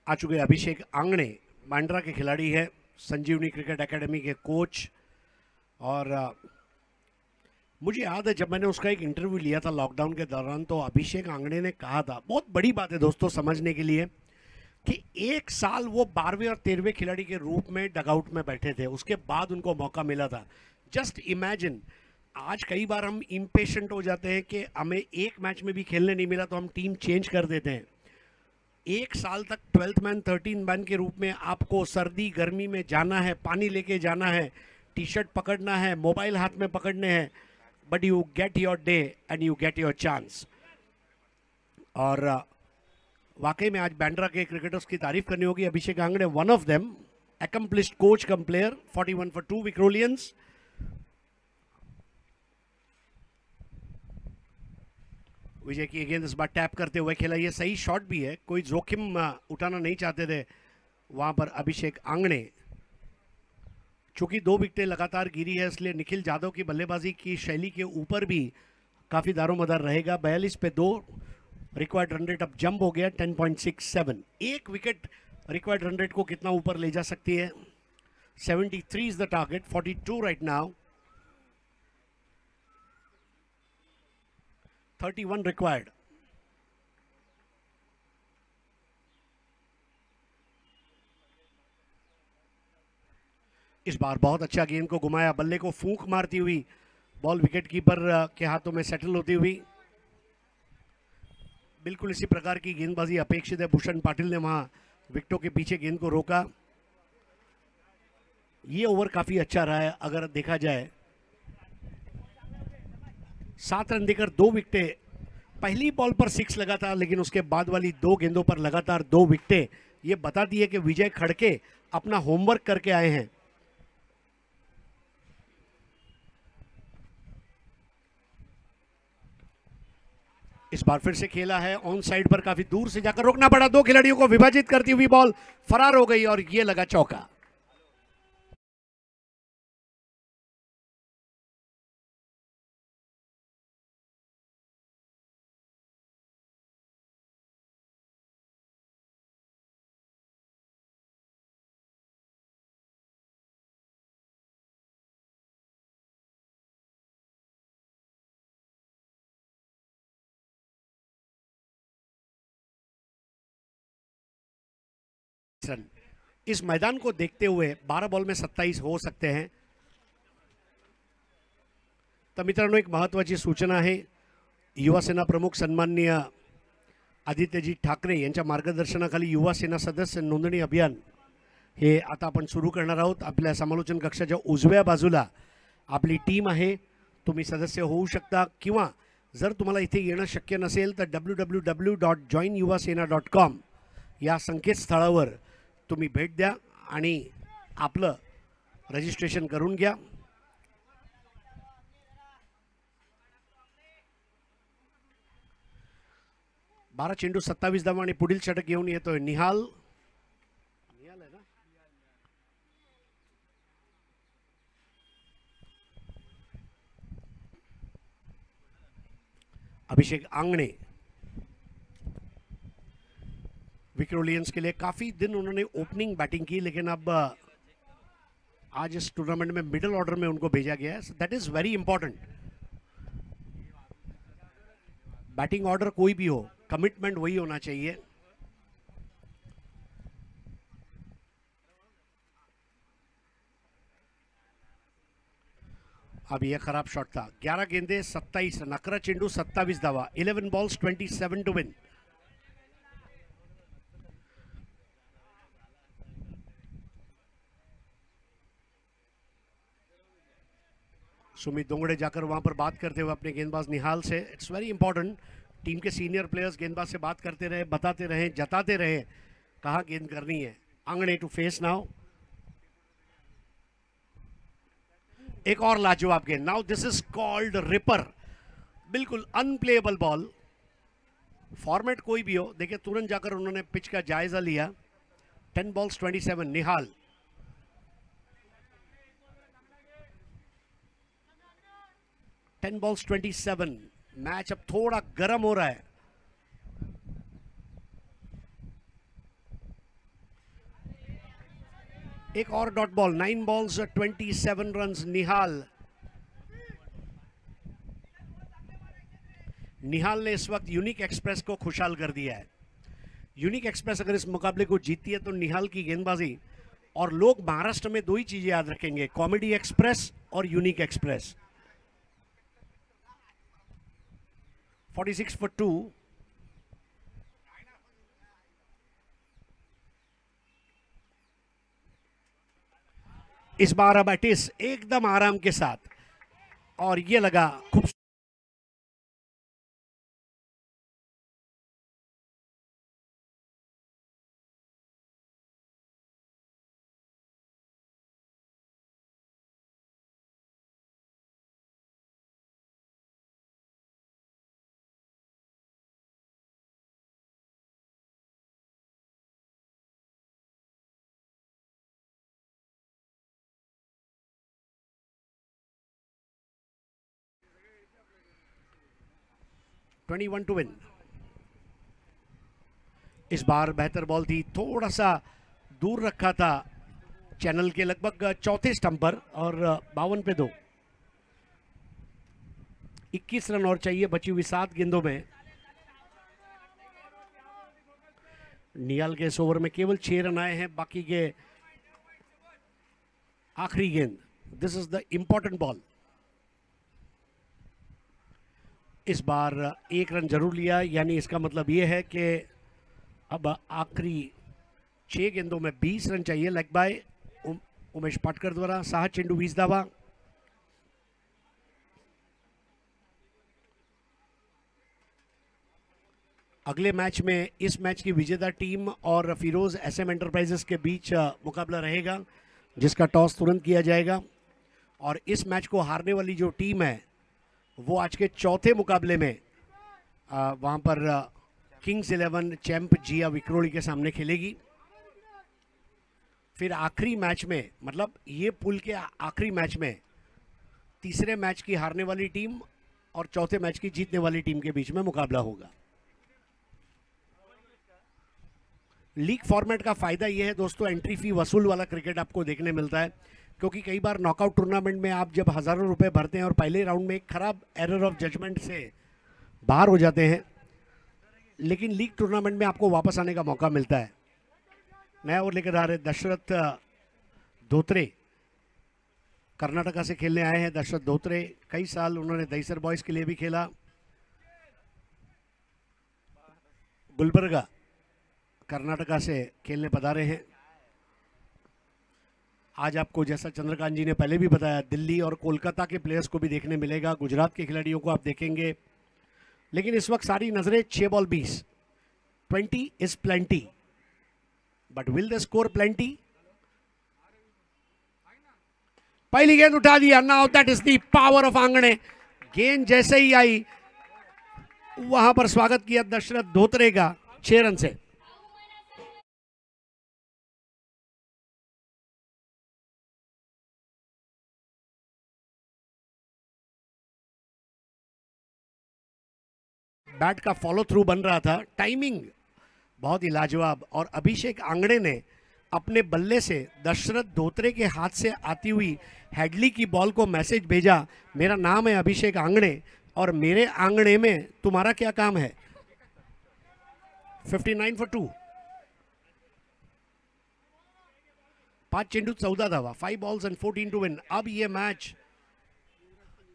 आ चुके अभिषेक आंगणे, बांद्रा के खिलाड़ी है, संजीवनी क्रिकेट एकेडमी के कोच। और मुझे याद है जब मैंने उसका एक इंटरव्यू लिया था लॉकडाउन के दौरान, तो अभिषेक आंगणे ने कहा था, बहुत बड़ी बात है दोस्तों समझने के लिए, कि एक साल वो 12वें और 13वें खिलाड़ी के रूप में डगआउट में बैठे थे, उसके बाद उनको मौका मिला था। जस्ट इमेजिन, आज कई बार हम इम्पेशेंट हो जाते हैं कि हमें एक मैच में भी खेलने नहीं मिला तो हम टीम चेंज कर देते हैं। एक साल तक 12th मैन 13 मैन के रूप में आपको सर्दी गर्मी में जाना है, पानी लेके जाना है, टी शर्ट पकड़ना है, मोबाइल हाथ में पकड़ने हैं, but you get your day and you get your chance. और वाकई में आज बांद्रा के क्रिकेटर्स की तारीफ करनी होगी। Abhishek Angane one of them, accomplished coach cum player, 41 for 2 Vikhrolians. Vijay की गेंद इस बार टैप करते हुए खेला, ये सही शॉट भी है, कोई जोखिम उठाना नहीं चाहते थे वहां पर अभिषेक आंगणे। चूंकि 2 विकेटें लगातार गिरी है, इसलिए निखिल जाधव की बल्लेबाजी की शैली के ऊपर भी काफी दारोमदार रहेगा। 42 पे 2, रिक्वायर्ड रन रेट अब जंप हो गया 10.67। एक विकेट रिक्वायर्ड रन रेट को कितना ऊपर ले जा सकती है? 73 is the target, 42 right now, 31 required. इस बार बहुत अच्छा गेंद को घुमाया, बल्ले को फूंक मारती हुई बॉल विकेट कीपर के हाथों में सेटल होती हुई। बिल्कुल इसी प्रकार की गेंदबाजी अपेक्षित है। भूषण पाटिल ने वहां विकेटों के पीछे गेंद को रोका। ये ओवर काफी अच्छा रहा है अगर देखा जाए। 7 रन देकर 2 विकेटें, पहली बॉल पर 6 लगा था, लेकिन उसके बाद वाली 2 गेंदों पर लगातार 2 विकेटें, ये बताती है कि विजय खड़के अपना होमवर्क करके आए हैं। इस बार फिर से खेला है ऑन साइड पर, काफी दूर से जाकर रोकना पड़ा, 2 खिलाड़ियों को विभाजित करती हुई बॉल फरार हो गई और ये लगा चौका। इस मैदान को देखते हुए 12 बॉल में 27 हो सकते हैं। तर मित्रांनो, एक महत्त्वाची सूचना आहे। युवा सेना प्रमुख सन्माननीय आदित्यजी ठाकरे यांच्या मार्गदर्शनाखाली युवा सेना सदस्य नोंदणी अभियान हे आता आपण सुरू करणार आहोत। आपल्या समालोचन कक्षाच्या उजव्या बाजूला आपली टीम आहे, तुम्ही सदस्य होऊ शकता, किंवा जर तुम्हाला इथे येणं शक्य नसेल तर www.joinyuvasena.com या संकेतस्थळावर तुम्ही भेट द्या आणि आपलं रजिस्ट्रेशन करून घ्या। बारा चेंडू 27 धावा आणि पुढील षटक घेऊन येतोय निहाल। निहाल आहे ना, अभिषेक आंगणे विक्रोलियंस के लिए काफी दिन उन्होंने ओपनिंग बैटिंग की, लेकिन अब आज इस टूर्नामेंट में मिडिल ऑर्डर में उनको भेजा गया है। That is very important. Batting order कोई भी हो, कमिटमेंट वही होना चाहिए। अब यह खराब शॉट था। 11 गेंदे 27 रन, 11 चेंडू 27 धावा, 11 बॉल्स 27 टू विन। सुमित डोंगड़े जाकर वहां पर बात करते हुए अपने गेंदबाज निहाल से। इट्स वेरी इंपॉर्टेंट, टीम के सीनियर प्लेयर्स गेंदबाज से बात करते रहे, बताते रहे, जताते रहे कहाँ गेंद करनी है। आंगणे टू फेस नाउ। एक और लाजवाब गेंद। Now this is called ripper. बिल्कुल अनप्लेएबल बॉल। फॉर्मेट कोई भी हो, देखिए तुरंत जाकर उन्होंने पिच का जायजा लिया। 10 balls 27 Nihal. Ten balls 27। Match अब थोड़ा गर्म हो रहा है। एक और dot ball. 9 balls 27 runs Nihal. Nihal ने इस वक्त यूनिक एक्सप्रेस को खुशहाल कर दिया है। यूनिक एक्सप्रेस अगर इस मुकाबले को जीतती है तो निहाल की गेंदबाजी, और लोग महाराष्ट्र में दो ही चीजें याद रखेंगे, कॉमेडी एक्सप्रेस और यूनिक एक्सप्रेस। 46 for 2। इस बार अब एटिस एकदम आराम के साथ, और ये लगा खूब। Twenty 21 to win. इस बार बेहतर बॉल थी, थोड़ा सा दूर रखा था चैनल के लगभग चौथे स्टंप पर, और 52 पे 2। 21 रन और चाहिए बची हुई 7 गेंदों में। निहाल के इस ओवर में केवल 6 रन आए हैं, बाकी के आखिरी गेंद। This is the important ball. इस बार 1 रन जरूर लिया, यानी इसका मतलब यह है कि अब आखिरी 6 गेंदों में 20 रन चाहिए। लेग बाय उमेश पाटकर द्वारा। 6 चेंडू 20 धावा। अगले मैच में इस मैच की विजेता टीम और फिरोज एसएम एंटरप्राइजेस के बीच मुकाबला रहेगा, जिसका टॉस तुरंत किया जाएगा। और इस मैच को हारने वाली जो टीम है वो आज के चौथे मुकाबले में वहां पर किंग्स 11 चैंप जिया विक्रोली के सामने खेलेगी। फिर आखिरी मैच में, मतलब ये पुल के आखिरी मैच में, तीसरे मैच की हारने वाली टीम और चौथे मैच की जीतने वाली टीम के बीच में मुकाबला होगा। लीग फॉर्मेट का फायदा यह है दोस्तों, एंट्री फी वसूल वाला क्रिकेट आपको देखने मिलता है, क्योंकि कई बार नॉकआउट टूर्नामेंट में आप जब हजारों रुपए भरते हैं और पहले राउंड में एक खराब एरर ऑफ जजमेंट से बाहर हो जाते हैं, लेकिन लीग टूर्नामेंट में आपको वापस आने का मौका मिलता है। नया ओवर लेकर आ रहे दशरथ धोत्रे, कर्नाटका से खेलने आए हैं। दशरथ धोत्रे कई साल उन्होंने दहीसर बॉयज के लिए भी खेला। गुलबर्गा कर्नाटका से खेलने पधारे हैं। आज आपको, जैसा चंद्रकांत जी ने पहले भी बताया, दिल्ली और कोलकाता के प्लेयर्स को भी देखने मिलेगा, गुजरात के खिलाड़ियों को आप देखेंगे। लेकिन इस वक्त सारी नजरें 6 ball 20। 20 is plenty, but will the score plenty? पहली गेंद उठा दिया। Now that is the power of Angane. गेंद जैसे ही आई वहां पर स्वागत किया दशरथ धोत्रे का 6 रन से। बैट का फॉलो थ्रू बन रहा था, टाइमिंग बहुत ही लाजवाब, और अभिषेक आंगणे ने अपने बल्ले से दशरथ धोत्रे के हाथ से आती हुई हेडली की बॉल को मैसेज भेजा, मेरा नाम है अभिषेक आंगणे और मेरे आंगणे में तुम्हारा क्या काम है। 59 for 2। 5 चेंडू 14 धावा। 5 balls and 14 टू विन। अब ये मैच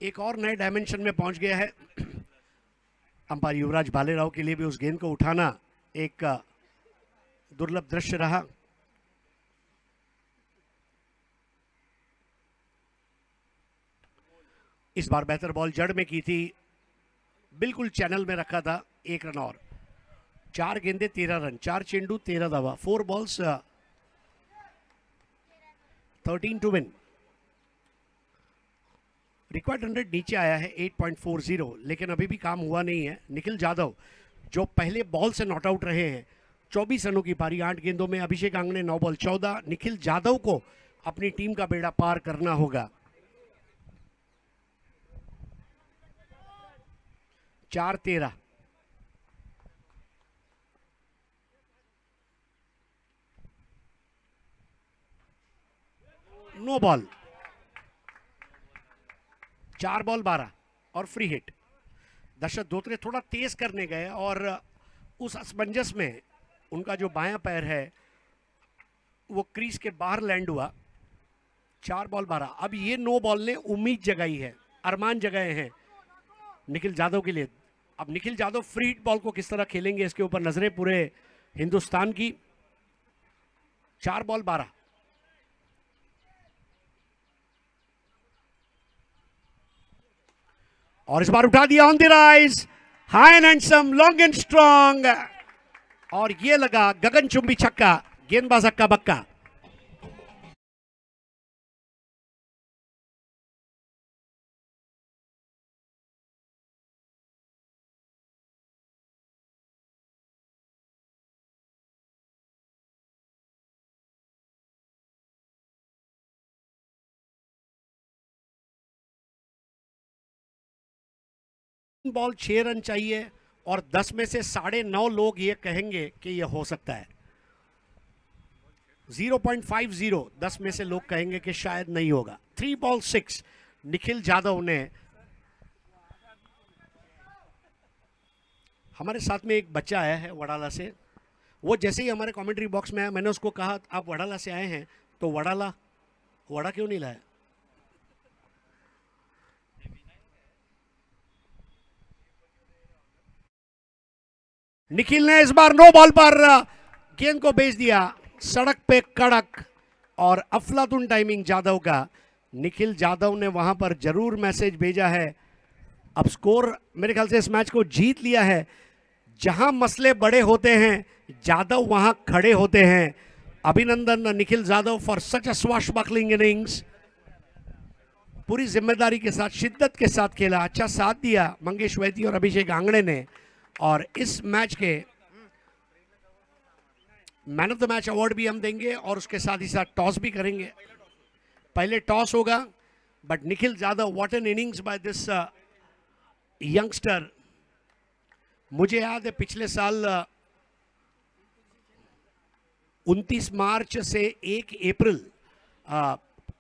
एक और नए डायमेंशन में पहुंच गया है। अंपायर युवराज भालेराव के लिए भी उस गेंद को उठाना एक दुर्लभ दृश्य रहा। इस बार बेहतर बॉल जड़ में की थी, बिल्कुल चैनल में रखा था, 1 रन और। 4 गेंदे 13 रन, 4 चेंडू 13 धावा, 4 balls 13 to win. Required run rate नीचे आया है 8.40, लेकिन अभी भी काम हुआ नहीं है। निखिल जाधव जो पहले बॉल से नॉट आउट रहे हैं, 24 रनों की पारी 8 गेंदों में। अभिषेक आंगणे 9 बॉल 14। निखिल जाधव को अपनी टीम का बेड़ा पार करना होगा। 4-13। नो बॉल, 4 बॉल 12 और फ्री हिट। दर्शक धोत्रे थोड़ा तेज करने गए और उस असमंजस में उनका जो बायां पैर है वो क्रीज के बाहर लैंड हुआ। 4 बॉल 12। अब ये नो बॉल ने उम्मीद जगाई है, अरमान जगाए हैं निखिल जाधव के लिए। अब Nikhil Jadhav free hit ball को किस तरह खेलेंगे, इसके ऊपर नजरें पूरे हिंदुस्तान की। 4 बॉल 12। और इस बार उठा दिया on the rise, high and handsome, long and strong, और ये लगा गगनचुंबी छक्का, गेंदबाज हक्का बक्का। बॉल 6 रन चाहिए और 10 में से 9.5 लोग ये कहेंगे कि ये हो सकता है। 0.50, 10 में से लोग कहेंगे कि शायद नहीं होगा। 3 बॉल 6। निखिल जाधव ने, हमारे साथ में एक बच्चा आया है वडाला से, वो जैसे ही हमारे कमेंट्री बॉक्स में आया, मैंने उसको कहा आप वडाला से आए हैं तो वड़ा क्यों नहीं लाया? निखिल ने इस बार नो बॉल पर गेंद को भेज दिया सड़क पे कड़क, और अफलातुन टाइमिंग जाधव का। निखिल जाधव ने वहां पर जरूर मैसेज भेजा है। अब स्कोर मेरे ख्याल से इस मैच को जीत लिया है। जहां मसले बड़े होते हैं जाधव वहां खड़े होते हैं। अभिनंदन Nikhil Jadhav for such a swashbuckling innings. पूरी जिम्मेदारी के साथ, शिद्दत के साथ खेला, अच्छा साथ दिया मंगेश वैद्य और अभिषेक आंगणे ने, और इस मैच के man of the match award भी हम देंगे और उसके साथ ही साथ टॉस भी करेंगे। पहले टॉस होगा, but Nikhil Jadhav, what an innings by this youngster. मुझे याद है पिछले साल 29 मार्च से 1 अप्रैल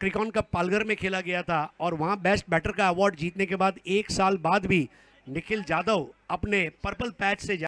क्रिकॉन कप पालघर में खेला गया था, और वहां बेस्ट बैटर का अवार्ड जीतने के बाद 1 साल बाद भी निखिल जाधव अपने पर्पल पैच से